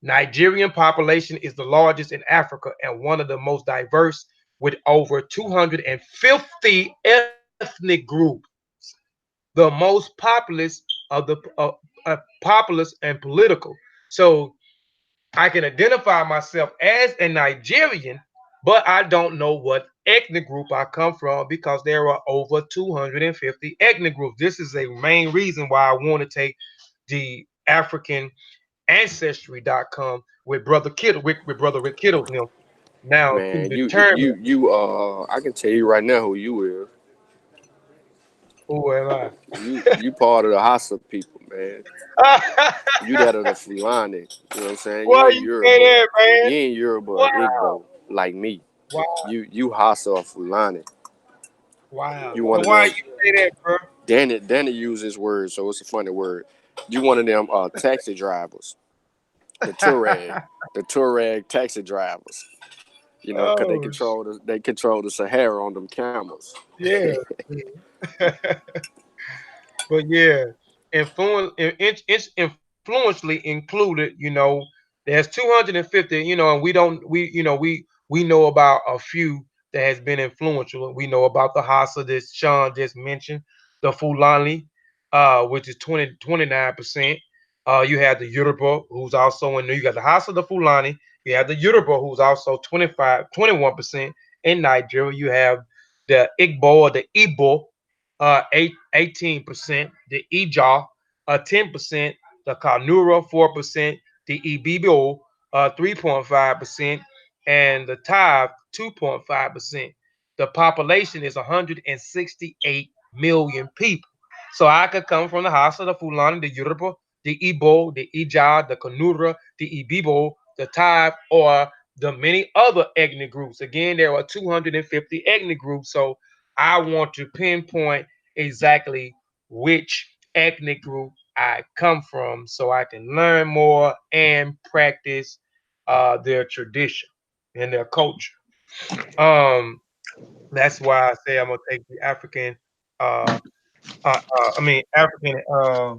Nigerian population is the largest in Africa and one of the most diverse, with over 250 ethnic groups, the most populous and political. So I can identify myself as a Nigerian, but I don't know what ethnic group I come from because there are over 250 ethnic groups. This is a main reason why I want to take the African ancestry.com with brother Kittle with brother Rick Kittle him now to Man, determine I can tell you right now who you is. who am I. You part of the Hassa people, man. You that of the Fulani. You know what I'm saying? You Why ain't you say Yoruba. that, man? You ain't Yoruba or Wow. Igbo like me. Wow. You Hassa or Fulani. Wow. You one And of why them. you say that, bro? Danny uses words, so it's a funny word. You one of them taxi drivers, the Touareg taxi drivers. You know, because Oh, they control the Sahara on them camels. yeah. But yeah, it's influentially included. There's 250. And we know about a few that has been influential. We know about the Hassa that Sean just mentioned, the Fulani, which is 29%. You have the Yoruba, who's also in there. You got the Hassa, the Fulani. You have the Yoruba, who's also 21% in Nigeria. You have the Igbo or the Igbo, 18%, the Ija, 10%, the Kanura, 4%, the Ibibo, 3.5%, and the Tiv, 2.5%. The population is 168 million people. So I could come from the Hausa, the Fulani, the Yoruba, the Igbo, the Ija, the Kanura, the Ibibo, the Tiv, or the many other ethnic groups. Again, there are 250 ethnic groups. So I want to pinpoint exactly which ethnic group I come from so I can learn more and practice their tradition and their culture. Um, that's why I say I'm gonna take the African, uh, African,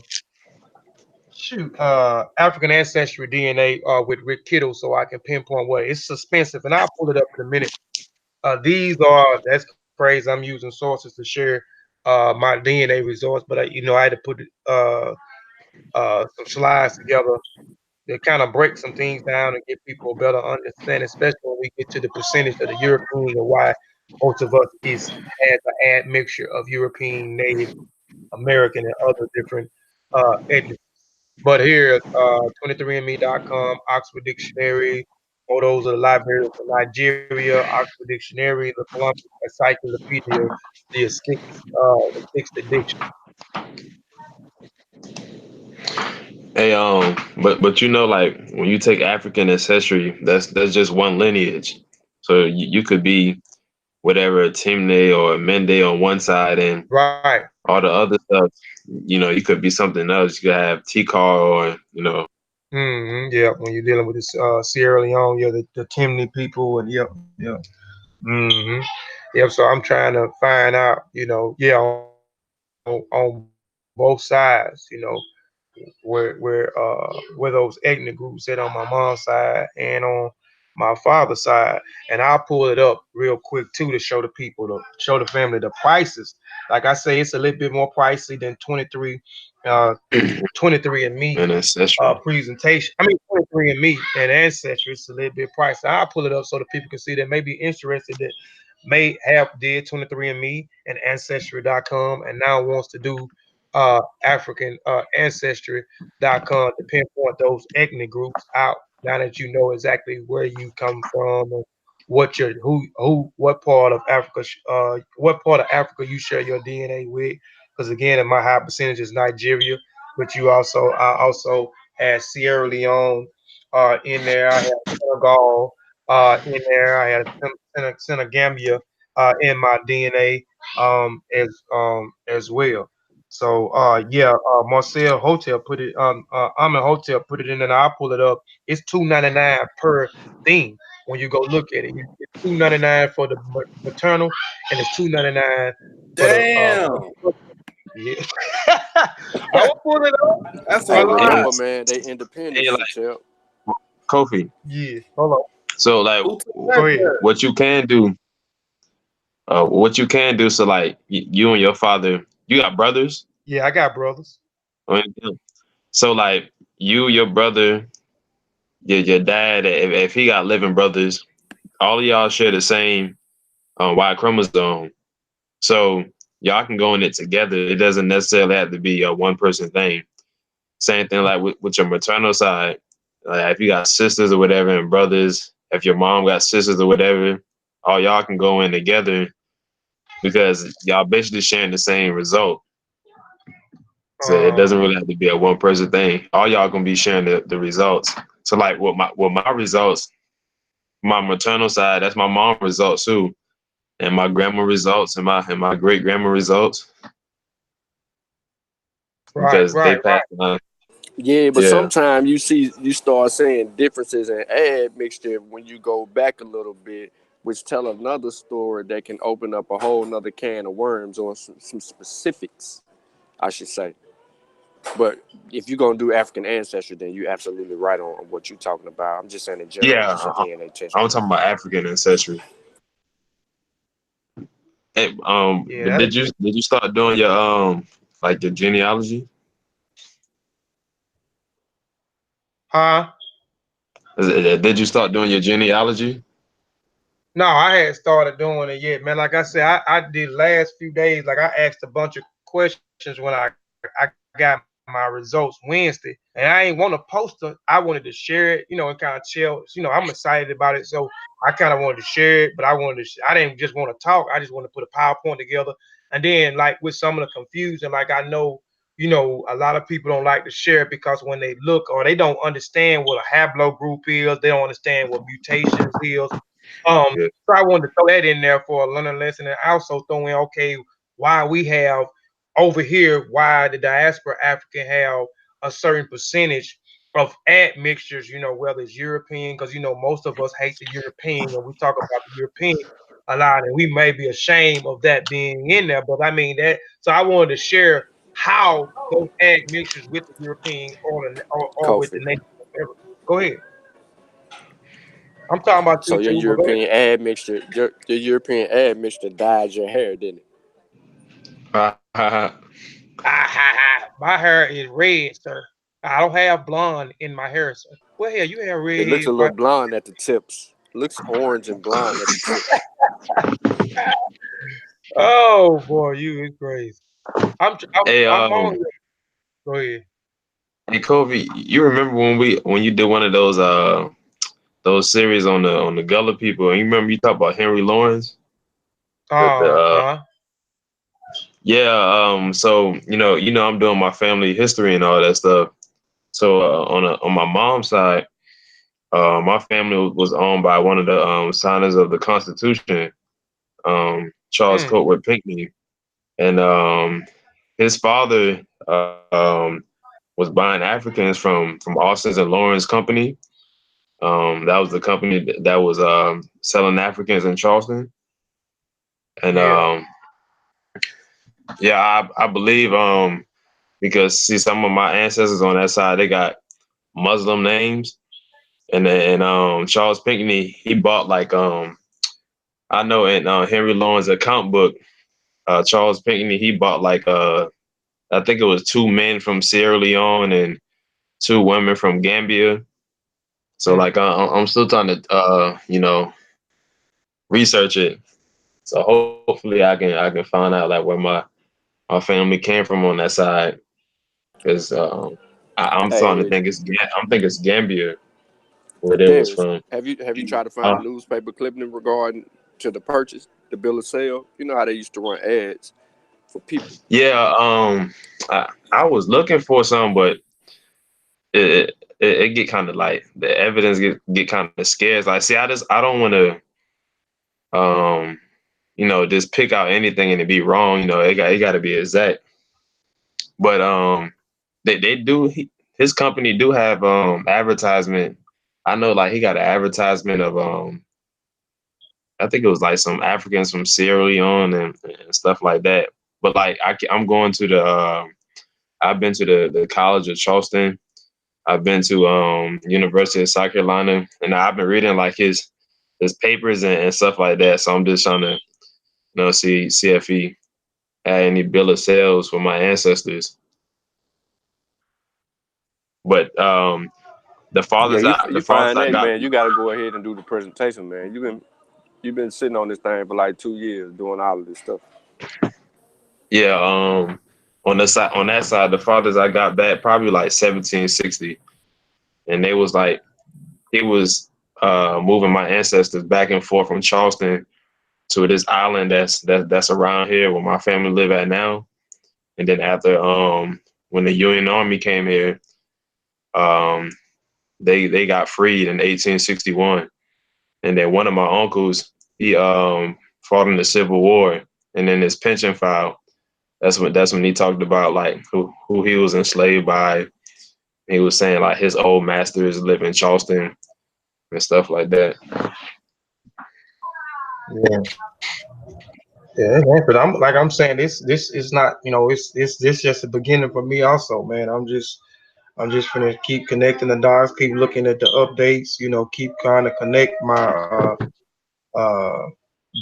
African ancestry DNA with Rick Kittle, so I can pinpoint what it's suspensive, and I'll pull it up in a minute. That's crazy. I'm using sources to share my DNA results, but I had to put some slides together to kind of break some things down and give people a better understanding, especially when we get to the percentage of the Europeans and why most of us has an admixture of European, Native American, and other different ethnic. But here, 23andme.com, Oxford Dictionary, photos of the Library of Nigeria, Oxford Dictionary, the Columbus Encyclopedia, the sixth edition. Hey, but like when you take African ancestry, that's just one lineage. So you could be whatever Timne or Mende on one side, and Right. all the other stuff. You could be something else. You could have Tikar, or Yeah, when you're dealing with this Sierra Leone, the Timney people, and yep. hmm Yep. So I'm trying to find out, on both sides, where those ethnic groups sit on my mom's side and on my father's side, and I'll pull it up real quick too to show the people, to show the family the prices. Like I say, it's a little bit more pricey than 23 and Me and ancestry. presentation. 23 and Me and Ancestry. It's a little bit pricey. I'll pull it up so the people can see that may be interested, that may have did 23 and Me and Ancestry.com and now wants to do African Ancestry.com to pinpoint those ethnic groups out. Now that you know exactly where you come from and what part of Africa, you share your DNA with. Because again, my high percentage is Nigeria, but I also had Sierra Leone in there. I had Senegal in there. I had Senegambia in my DNA as well. So yeah, Marcel Hotel put it I'm a hotel put it in, and I'll pull it up. It's $2.99 per thing when you go look at it. It's $2.99 for the maternal, and it's $2.99 for the Damn, yeah. I will pull it up. that's a Hey, Hold on. remember, lot. man, they Hey, independent, like Tip. Kofi. Yeah. Hold on. So like, Who took Go ahead. that? what you can do, so like you and your father, you got brothers. Yeah, I got brothers. Or anything? So like you, your brother, your dad, if he got 11 brothers, all of y'all share the same Y chromosome. So y'all can go in it together. It doesn't necessarily have to be a one person thing. Same thing like with your maternal side. Like if you got sisters or whatever and brothers, if your mom got sisters or whatever, all y'all can go in together because y'all basically sharing the same result. So it doesn't Um, really have to be a one person thing. All y'all gonna be sharing the results. So like with my results, my maternal side, that's my mom results too. And my grandma results and my great grandma results right, because they right, right. passed on. Yeah, but Yeah. sometimes you start seeing differences in admixture when you go back a little bit, which tell another story that can open up a whole nother can of worms on some specifics, I should say. But if you're gonna do African ancestry, then you're absolutely right on what you're talking about. I'm just saying in general, Yeah. just a DNA test I'm right talking now. about African ancestry. Hey, but Yeah. did you start doing your like your genealogy? Huh? Did you start doing your genealogy? No, I hadn't started doing it yet, man. Like I said, I did last few days. Like I asked a bunch of questions when I got my results Wednesday, and I ain't want to post it. I wanted to share it, and kind of chill. I'm excited about it, so I kind of wanted to share it, but I didn't just want to talk. I just want to put a PowerPoint together, and then like with some of the confusion, like I know. A lot of people don't like to share it because when they look or they don't understand what a haplogroup is, they don't understand what mutations is. Yeah. So I wanted to throw that in there for a learning lesson and also throw in, okay, why we have over here, why the diaspora African have a certain percentage of admixtures, whether it's European, because, most of us hate the European and we talk about the European a lot and we may be ashamed of that being in there. But I mean so I wanted to share how those admixtures with the European or with the Kofi. Native American. Go ahead. I'm talking about So you your too, but go ahead. European admixture, your European admixture dyed your hair, didn't it? My hair is red, sir. I don't have blonde in my hair, sir. Well, hell, you have It looks red. a little blonde at the tips. Looks orange and blonde at the tips. Oh boy, you is crazy. Hey, I'm on. Go ahead. hey, Kobe, you remember when you did one of those series on the Gullah people, and you remember you talked about Henry Lawrence? The Uh-huh. Yeah, so I'm doing my family history and all that stuff. So on my mom's side, my family was owned by one of the signers of the Constitution, Charles Mm, Coatwood Pinckney, and his father was buying Africans from Austin's and Lawrence Company. That was the company that was selling Africans in Charleston, and yeah. yeah, I believe because see some of my ancestors on that side they got Muslim names, and Charles Pinckney he bought like I know in Henry Lawrence account book, Charles Pinckney he bought like I think it was two men from Sierra Leone and two women from Gambia. So Mm. like I'm still trying to research it. So hopefully I can find out like where my family came from on that side because I'm starting to Hey, think I'm thinking it's Gambia where they was Darius, from. have you tried to find a Uh, newspaper clipping regarding to the purchase, the bill of sale? You know how they used to run ads for people. yeah, I was looking for some, but it get kind of like the evidence get kind of scarce. Like, see, I don't want to just pick out anything and it be wrong. It got to be exact. But they do his company do have advertisement. I know like he got an advertisement of I think it was like some Africans from Sierra Leone and stuff like that. But like I'm going to the I've been to the College of Charleston. I've been to University of South Carolina, and I've been reading like his papers and stuff like that. So I'm just trying to see if he had any bill of sales for my ancestors. But Yeah, the you fathers find I that, got, man. You got to go ahead and do the presentation, man. You've been sitting on this thing for like 2 years doing all of this stuff. yeah, on that side, the fathers I got back probably like 1760, and they was like he was moving my ancestors back and forth from Charleston to this island that's around here where my family live at now. And then after when the Union Army came here, um they got freed in 1861. And then one of my uncles, he fought in the Civil War, and then his pension file, that's when he talked about like who he was enslaved by he was saying like his old masters live in Charleston and stuff like that. Yeah. Yeah, but I'm saying this is not, it's this just the beginning for me also, man. I'm just gonna keep connecting the dots, keep looking at the updates, keep trying to connect my uh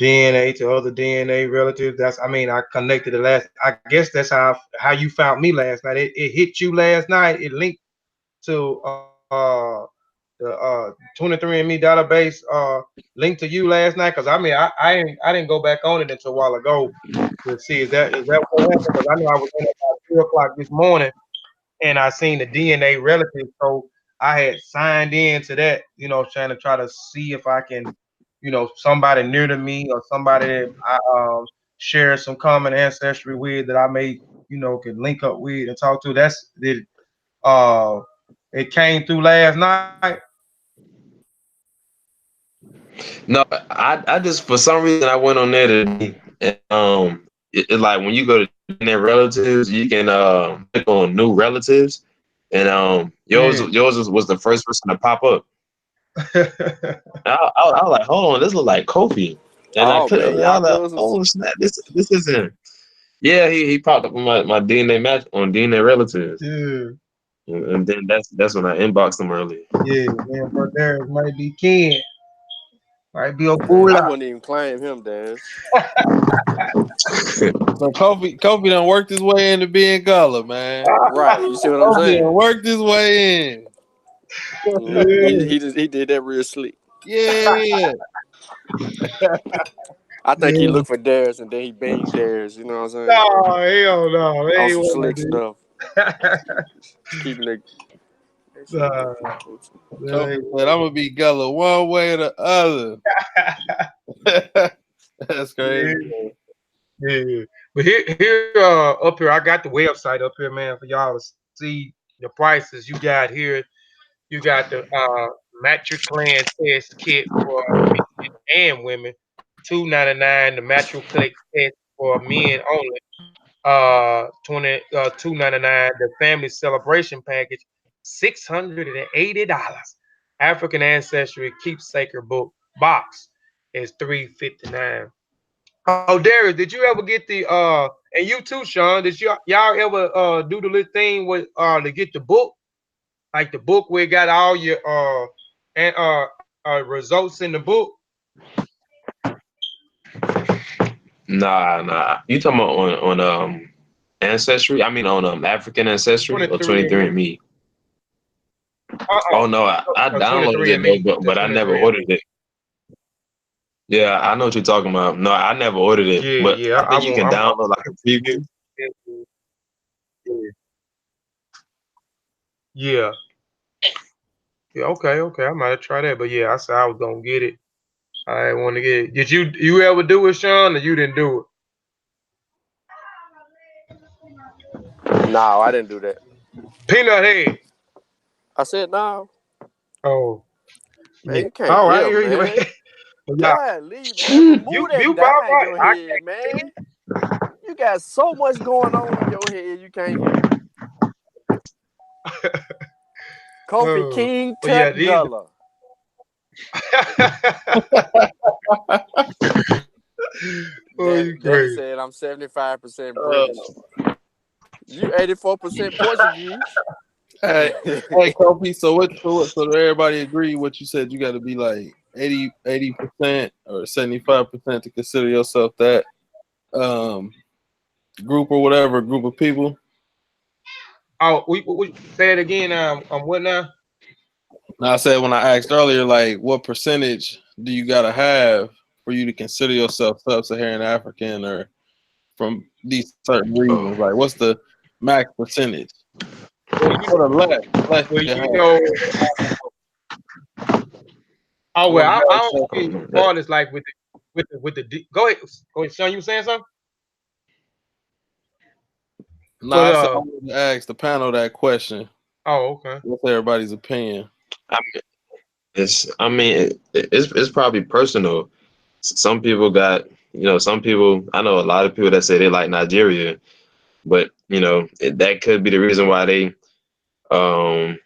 DNA to other DNA relatives. I connected the last. I guess that's how you found me last night. It hit you last night. It linked to the 23andMe database linked to you last night. Cause I didn't go back on it until a while ago to see is that what happened. Cause I know I was in about 2 o'clock this morning and I seen the DNA relative, so I had signed in to that, trying to try to see if I can, somebody near to me or somebody that I share some common ancestry with that I may, can link up with and talk to. Uh it came through last night. No, I just for some reason I went on there today, and it like when you go to their relatives, you can click on new relatives, and yours Yeah. was the first person to pop up. I was like, hold on, this look like Kofi, and I Oh clicked on man, it. I y'all was like, cousins. oh snap, this isn't. Yeah, he popped up on my DNA match on DNA relatives, Yeah, and then that's when I inboxed him earlier. yeah, man, but there might be Ken, might be a Man, I bulla. wouldn't even claim him, Daz. So Kofi done worked his way into being Gullah, man. Right. You see what I'm Kofi done saying? worked his way in. Hmm. He did that real slick. Yeah. I think he Yeah. looked for Darius and then he banged Darius. You know what I'm saying? No, hell no. They On ain't some want slick to stuff. do. Keeping the Nah, Kofi they said, I'm gonna be Gullah one way or the other. That's crazy. yeah, yeah. But here, up here, I got the website up here, man, for y'all to see the prices you got here. You got the Matriclan test kit for men and women, $2.99. The Matriclan test for men only, 2.99. The family celebration package, $680. African ancestry keepsaker book box is $359. Oh, Darius, did you ever get the and you too, Sean? Did y'all ever do the little thing with to get the book, like the book where it got all your and results in the book? Nah. You talking about on ancestry? I mean on African ancestry or 23 and 23andMe? uh-uh Oh no, I downloaded 23 it and though, me. The but I never 23 and ordered me. it. Yeah, I know what you're talking about. No, I never ordered it, Yeah, but yeah. I I think you want. can download like a preview. Yeah, yeah. Yeah, okay. I might try that, but yeah, I said I was gonna get it. I want to get it. Did you ever do it, Sean, or you didn't do it? No, I didn't do that. Peanut head. I said no. Oh, Man, yeah. you can't Oh, I yell, hear you, man. man. Yeah, Golly, man. Remove that you about dye in right. your I head, man. You got so much going on in your head you can't hear. Kofi King but yeah, Tut these. Gullah. Oh, you Daddy crazy. said I'm 75% Uh, British. You 84% Portuguese. Hey, hey, Kofi. So everybody agree what you said. You got to be like 80% or 75% to consider yourself that um, group or whatever group of people. Oh, we say it again. What now? Now I said when I asked earlier, like, what percentage do you got to have for you to consider yourself sub-Saharan African or from these certain oh, regions? Like, what's the max percentage? Well, Or the less well, you can you have. know. Oh I well, want to I ask don't that. think that- regardless, like go ahead, Sean. You were saying something? No, But I said I want to ask the panel that question. oh okay. What's everybody's opinion? I it's probably personal. Some people got, some people, I know a lot of people that say they like Nigeria, but that could be the reason why they um,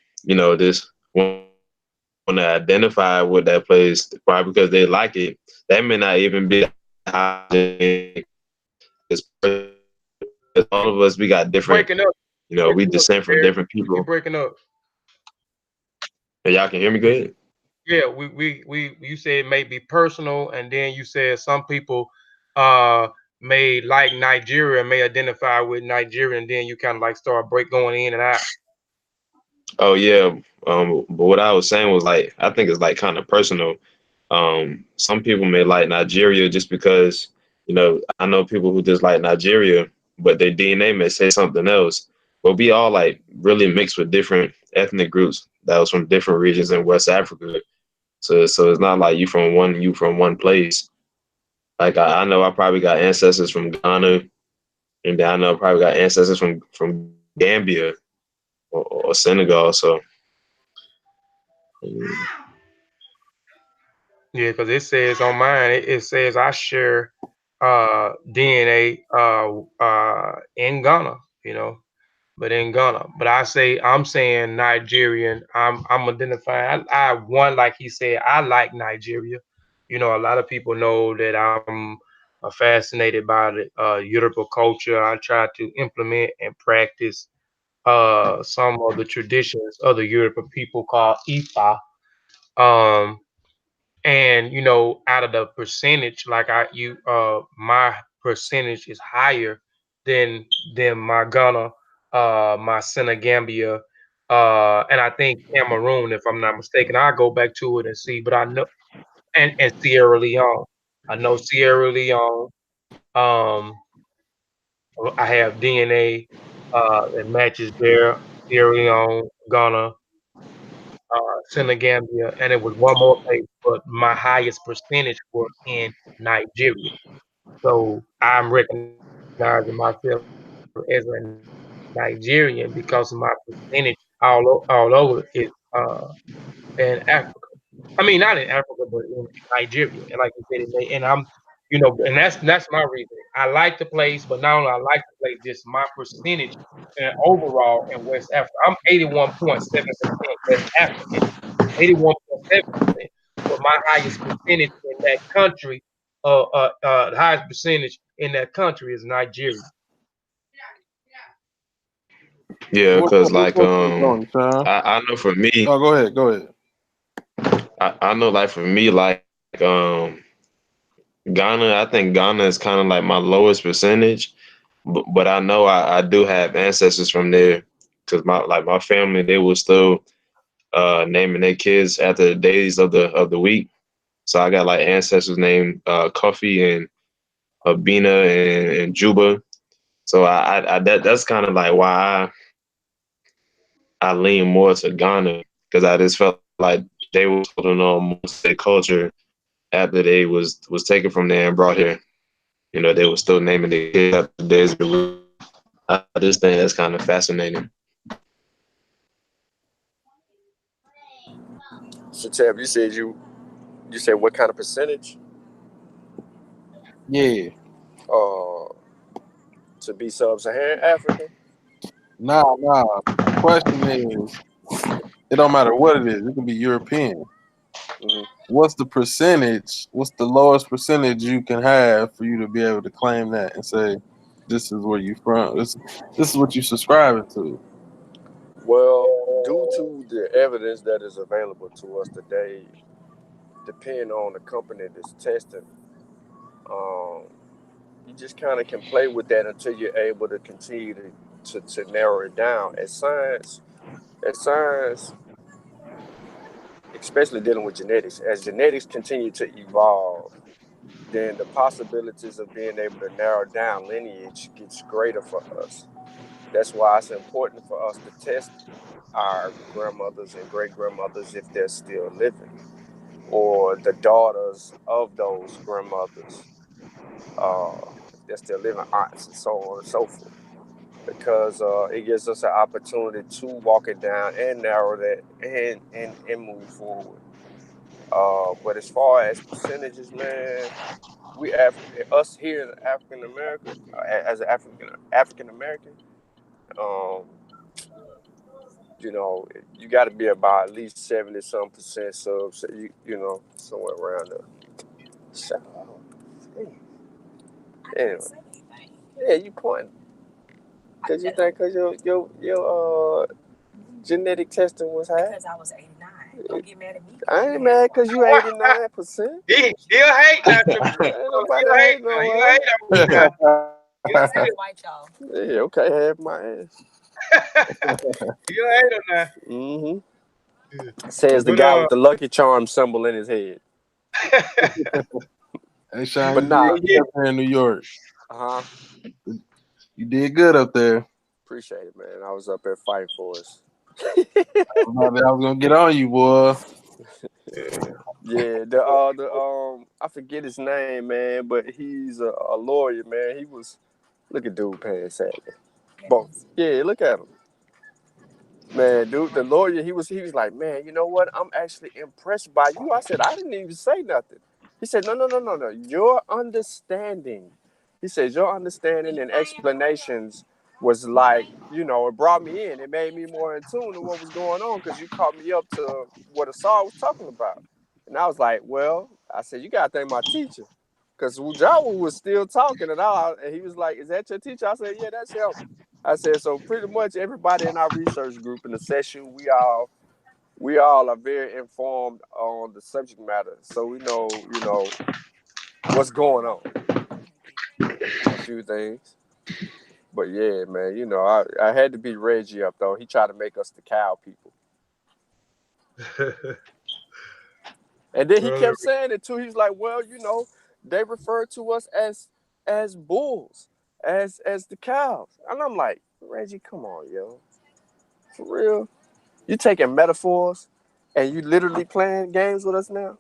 this want to identify with that place, probably because they like it. That may not even be the highest because all of us we got You different. breaking up. We Breaking up, descend from Eric. different You people. breaking up. And y'all can hear me good. Yeah, we you said it may be personal, and then you said some people uh may like Nigeria, may identify with Nigeria, and then you kind of like start break going in and out. Oh yeah. But what I was saying was like I think it's like kind of personal. Some people may like Nigeria just because I know people who just like Nigeria, but their DNA may say something else. But we all like really mixed with different ethnic groups that was from different regions in West Africa. So it's not like you from one place. Like I know I probably got ancestors from Ghana, and then I know I probably got ancestors from Gambia or Senegal. So Yeah, because it says on mine, it says I share DNA in Ghana, but in Ghana. But I'm saying Nigerian. I'm identifying. I one like he said. I like Nigeria. A lot of people know that I'm fascinated by the Yoruba culture. I try to implement and practice some of the traditions of the Yoruba people called Ifa. Um, and out of the percentage, like my percentage is higher than my Ghana, my Senegambia, and I think Cameroon, if I'm not mistaken. I'll go back to it and see, but I know, and Sierra Leone. I know Sierra Leone. um I have DNA that matches there. Sierra Leone, Ghana, Senegambia, and it was one more place, but my highest percentage were in Nigeria. So I'm recognizing myself as a Nigerian because my percentage all over is in Africa. I mean, not in Africa, but in Nigeria. And like you said, it may, and and that's my reason. I like the place, but not only I like the place, just my percentage overall in West Africa. I'm 81.7% West African, 81.7%. But my highest percentage in that country, the highest percentage in that country is Nigeria. yeah, What's because what's like your take on it, Sean? I know for me, Oh, go ahead. Go ahead. I know like for me like Ghana, I think Ghana is kind of like my lowest percentage, but I know I do have ancestors from there because my family they were still naming their kids after the days of the week. So I got like ancestors named Kofi and Bina and Juba. So I that's kind of like why I lean more to Ghana because I just felt like they was holding on most of their culture after they was taken from there and brought here. They were still naming the kids after the days of the week. I just think that's kind of fascinating. So Tab, you said what kind of percentage Yeah. uh to be sub-Saharan African? Nah. The question is, it don't matter what it is. It can be European. Hmm. What's the percentage? What's the lowest percentage you can have for you to be able to claim that and say, this is where you from? This is what you subscribing to. Well, due to the evidence that is available to us today, depending on the company that's testing, um, you just kind of can play with that until you're able to continue to narrow it down. As science, especially dealing with genetics, as genetics continue to evolve, then the possibilities of being able to narrow down lineage gets greater for us. That's why it's important for us to test our grandmothers and great grandmothers if they're still living, or the daughters of those grandmothers, if they're still living, aunts, and so on and so forth. Because it gives us an opportunity to walk it down and narrow that and move forward. But as far as percentages, man, us here in African America, as an African American, um, you know, you got to be about at least 70-some% subs. So you know, somewhere around there. So, anyway, yeah, you point because you think because your genetic testing was high. Because I was 89. Don't get mad at me. I ain't mad because you 89%. He'll hate now, Triple J. Ain't nobody He'll hate hating now. on He'll her. hate on me now. He'll White y'all. Yeah, okay, have my ass. he'll hate on now. Says the But guy with the Lucky Charm symbol in his head. Hey, Sean, But you did nah, good up there in New York. You did good up there. Appreciate it, man. I was up there fighting for us. I was gonna get on you, boy. Yeah, I forget his name, man, but he's a lawyer, man. He was look at dude paying sadly. But yeah, look at him. Man, dude, the lawyer, he was like, man, you know what? I'm actually impressed by you. I said, I didn't even say nothing. He said, no, no, no, no, no. Your understanding. He says, your understanding and explanations was like, you know, it brought me in. It made me more in tune to what was going on because you caught me up to what Asar was talking about. And I was like, well, I said, you got to thank my teacher. Because Wujawa was still talking and all. And he was like, is that your teacher? I said, yeah, that's him. I said, so pretty much everybody in our research group in the session, we all are very informed on the subject matter. So we know, you know, what's going on. A few things. But yeah, man, you know, I had to beat Reggie up though. He tried to make us the cow people. And then he kept saying it too. He's like, well, you know, they refer to us as bulls, as the cows. And I'm like, Reggie, come on, yo. For real? You taking metaphors and you literally playing games with us now?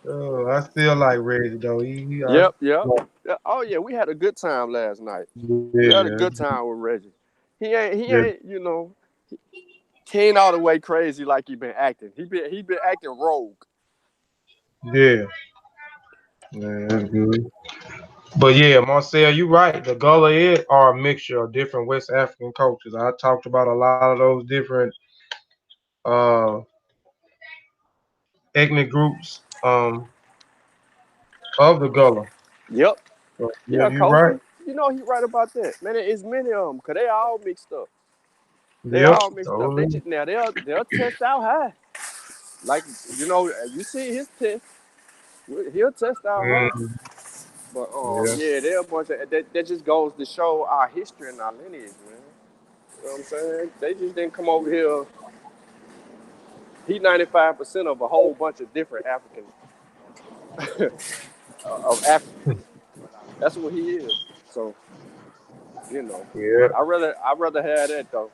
Oh, I still like Reggie though. Yep. Oh yeah, we had a good time last night. We had a Yeah, good time with Reggie. He yeah, ain't, you know, he ain't all the way crazy like he been acting. He been acting rogue. yeah. Yeah, that's good. But yeah, Marcel, you're right. The Gullah are a mixture of different West African cultures. I talked about a lot of those different uh ethnic groups of the Gullah. Yep. So, yeah, Yeah, you're right. Kofi. You know he right about that. Man, it's many of them because they all mixed up. They Yep. all mixed up. They just, now they'll test out high. Like you know, you see his test. He'll test out high. Mm, But yeah. yeah, they're a bunch of that just goes to show our history and our lineage, man. You know what I'm saying? They just didn't come over here. He 95% of a whole bunch of different African of Africans. That's what he is. So, you know, Yeah. I rather have that though.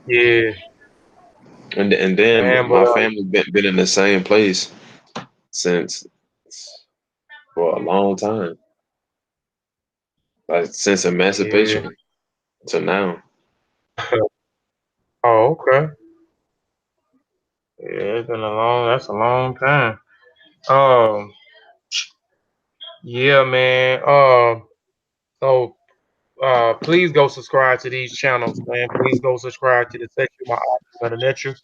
Yeah. And then Man, but my family been in the same place since for a long time, like since yeah. emancipation to now. Oh, okay. Yeah, that's a long time. Um, yeah, man. So please go subscribe to these channels, man. Please go subscribe to the section of my nature.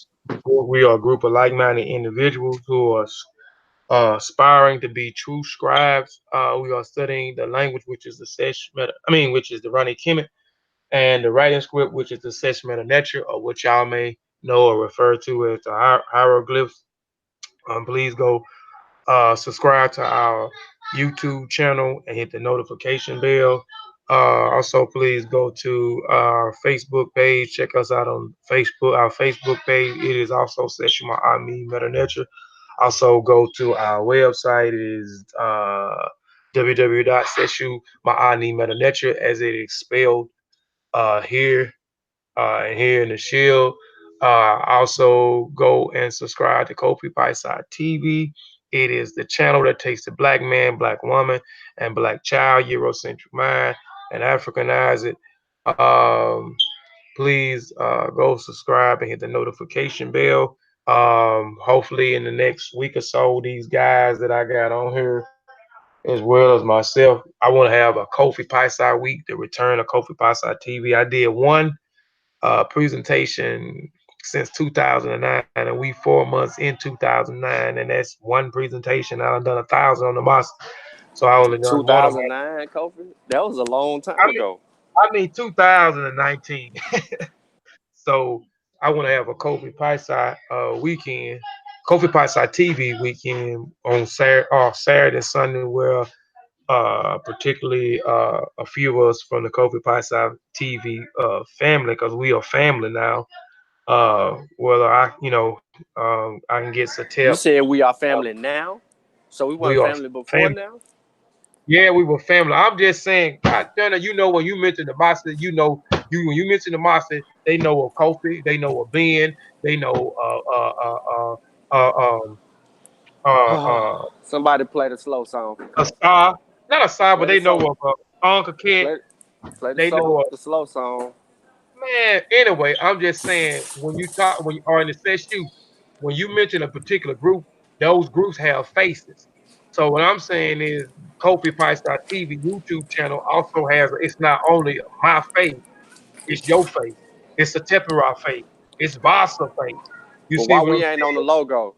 We are a group of like-minded individuals who are aspiring to be true scribes. We are studying the language, which is the sesh meta, which is the Rani Kemet, and the writing script, which is the sesh meta nature, or what y'all may know or refer to as the hieroglyphs. Please go subscribe to our YouTube channel and hit the notification bell. Also, please go to our Facebook page. Check us out on Facebook. Our Facebook page. It is also Seshuma Ami Meta Nature. Also, go to our website. It is www.seshumaani as it is spelled here and here in the shield. Also, go and subscribe to Kofi Piesie TV. It is the channel that takes the black man, black woman, and black child, Eurocentric mind, and Africanize it. Please go subscribe and hit the notification bell. Hopefully, in the next week or so, these guys that I got on here as well as myself. I want to have a Kofi Piesie week, the return of Kofi Piesie TV. I did one presentation since 2009, and we 4 months in 2009, and that's one presentation. I've done 1,000 on the master, so I only done one of my. 2009, Kofi. That was a long I time mean, ago. 2019. So I want to have a Kofi Piesie weekend, Kofi Piesie TV weekend on Saturday and Sunday, where particularly a few of us from the Kofi Piesie TV family, because we are family now. Whether I can get some You tip. said we are Uh, family now, so we we weren't are family before family. now. Yeah, we were family. I'm just saying, God damn it, when you mention the Mossy, you when you mention the Mossy, they know a Kofi, they know a Ben, they know uh um uh Somebody play the slow song for a Kofi. Star, not a Star, but Play the they know slow, of Uncle Kent, play, play they know of the slow song. man. Anyway, I'm just saying when you talk when you are in the session, when you mention a particular group, those groups have faces. So what I'm saying is Kofi TV YouTube channel also has it's not only my face, it's your face, it's a Tepera face, it's Vasa face. You But see why what I'm we ain't on the saying? logo?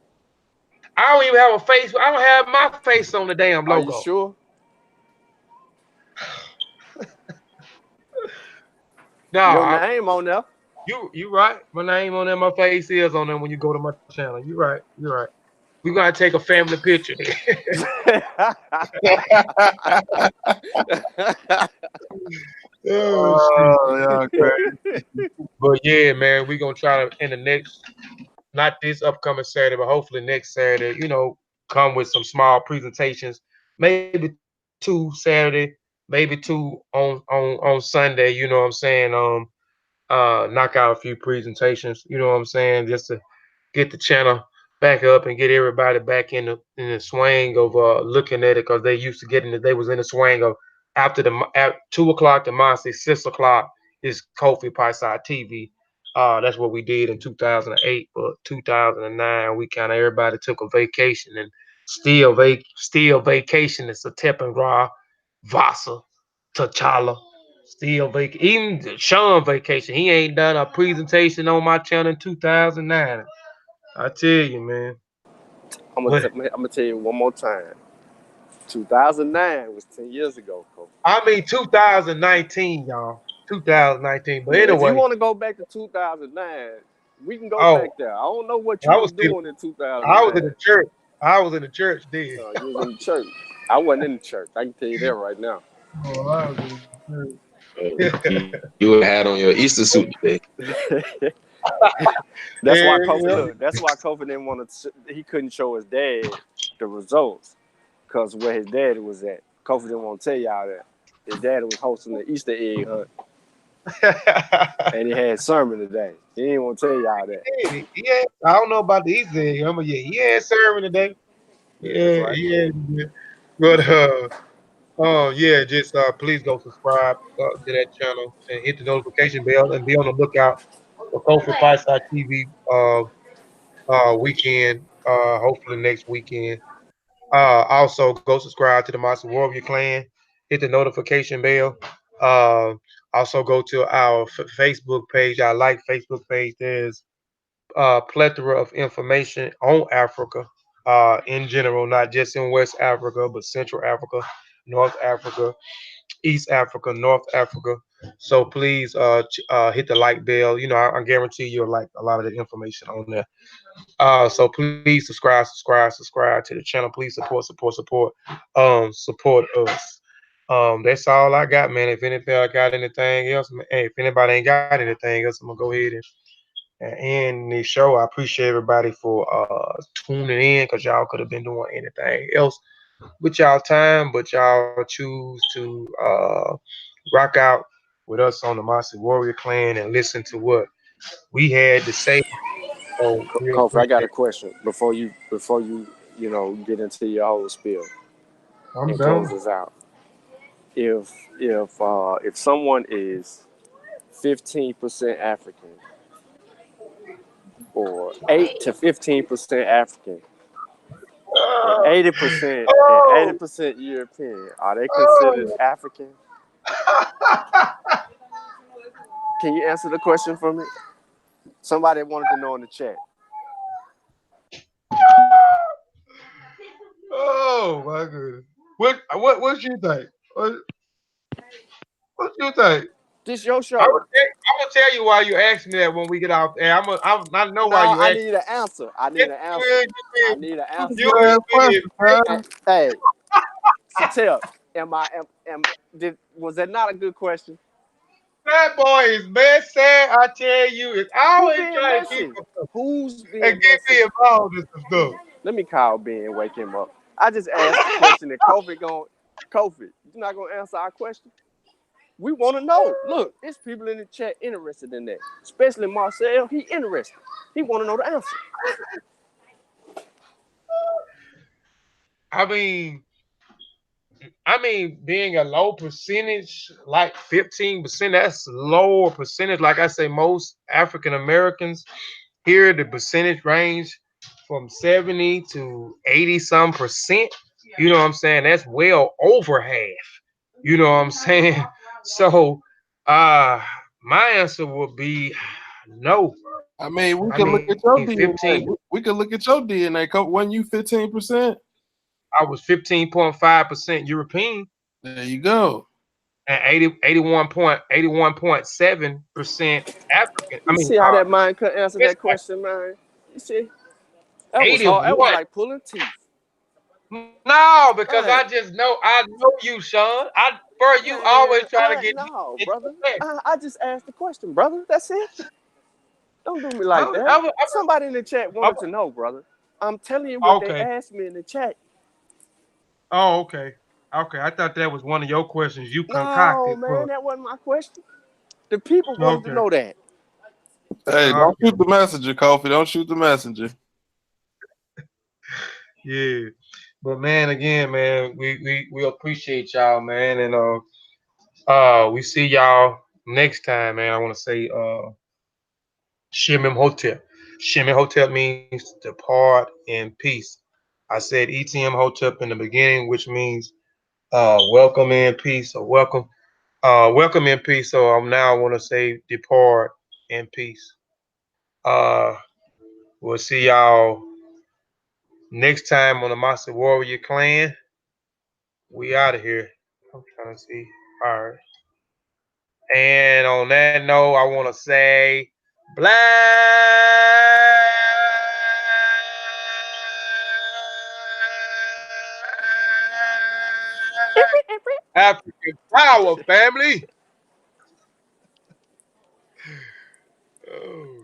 I don't even have a face. I don't have my face on the damn Are you logo. sure? Your No, name on there. you right. My name on there, my face is on there when you go to my channel. You right. You right. We gotta take a family picture. Oh shit. Oh, yeah, crazy. But yeah, man, we gonna try to in the next, not this upcoming Saturday, but hopefully next Saturday, come with some small presentations, maybe two Saturday, maybe two on Sunday. You know what I'm saying? Knock out a few presentations. You know what I'm saying? Just to get the channel back up and get everybody back in the swing of looking at it, because they used to getting it. They was in the swing of after at 2 o'clock to mine say 6 o'clock is Kofi Piesie TV. That's what we did in 2008, but 2009 we kind of everybody took a vacation, and still vacation is a Teppengra, Vasa, T'Challa. Still even Sean vacation. He ain't done a presentation on my channel in 2009. I tell you, man. But I'm gonna tell you one more time. 2009 was 10 years ago, Kofi. I mean 2019, y'all. 2019. But Yeah, if you anyway, want to go back to 2009, we can go oh, back there. I don't know what you I was was still doing in I was in 2009. the church. I was in the church then. You was in the church. I wasn't in the church. I can tell you that right now. Oh, I was in the You would have had on your Easter suit today. That's why church. Kofi Yeah, look. That's why Kofi didn't want to. He couldn't show his dad the results because where his daddy was at. Kofi didn't want to tell y'all that his daddy was hosting the Easter egg hunt yeah. and he had sermon today. He didn't want to tell y'all that. Yeah, I don't know about the Easter egg. Yeah, he had serving today. That's Yeah, right. yeah. But oh yeah, just please go subscribe to that channel and hit the notification bell and be on the lookout for Kofi Fireside TV weekend. Hopefully next weekend. Also go subscribe to the Monster Warrior Clan. Hit the notification bell. Uh, Also go to our Facebook page, our Facebook page. There's a plethora of information on Africa in general, not just in West Africa, but Central Africa, North Africa, East Africa, North Africa. So please hit the like bell. I guarantee you'll like a lot of the information on there. So please subscribe to the channel. Please support us. That's all I got, man. If anything, I got anything else, man, hey, if anybody ain't got anything else, I'm gonna go ahead and end the show. I appreciate everybody for tuning in, because y'all could have been doing anything else with y'all time, but y'all choose to rock out with us on the Mossy Warrior Clan and listen to what we had to say. So we Kofi, I got a appreciate. question before you get into your whole spiel I'm and done. close us out. If someone is 15% African or 8 to 15% African, and 80% and Oh. 80% European. Are they considered Oh. African? Can you answer the question for me? Somebody wanted to know in the chat. Oh my goodness. What you think? What you think? This your I'm show. gonna tell you why you asked me that when we get off air. I know why No, you I asked. need an answer. I Yes, need an you answer. will. I need an answer. You will. Good You will. question, man. Hey, Satel, was that not a good question? That boy is messy. I tell you, it's Who always being trying to keep messy? us Who's and being get messy? me involved in some stuff. Let me call Ben and wake him up. I just asked the question and Kofi, you're not gonna answer our question? We want to know. Look, there's people in the chat interested in that. Especially Marcel. He interested. He want to know the answer. I mean, being a low percentage, like 15%, that's lower percentage. Like I say, most African Americans here, the percentage range from 70 to 80 some percent. You know what I'm saying? That's well over half. You know what I'm saying? So my answer would be no. I mean, we I can look mean at your 15. DNA. We can look at your DNA. Wasn't you 15%? I was 15.5% European There you go. and 81.7% African. I You mean, see how that mind could answer Miss that question, man? You see? That was hard. That was 81. like pulling teeth. No, because Hey, I know you, Sean. Bro, you always man, try to get me no, into brother. the fact. I just asked the question, brother. That's it. Don't do me I, like was- that. I, was- Somebody in the chat I, wanted to know, brother. I'm telling you what they okay. asked me in the chat. Oh, okay. Okay. I thought that was one of your questions you No, concocted man, for. that wasn't my question. The people wanted to Okay. know that. Hey, don't Okay. shoot the messenger, Kofi. Don't shoot the messenger. Yeah. But man, again, man, we appreciate y'all, man, and we see y'all next time, man. I want to say Shimim Hotel. Shimim Hotel means depart in peace. I said ETM Hotel in the beginning, which means welcome in peace or welcome in peace. So I'm now want to say depart in peace. Uh, we'll see y'all next time on the Mossi Warrior Clan. We out of here. I'm trying to see. All right. And on that note, I want to say Black African Power, family. Oh.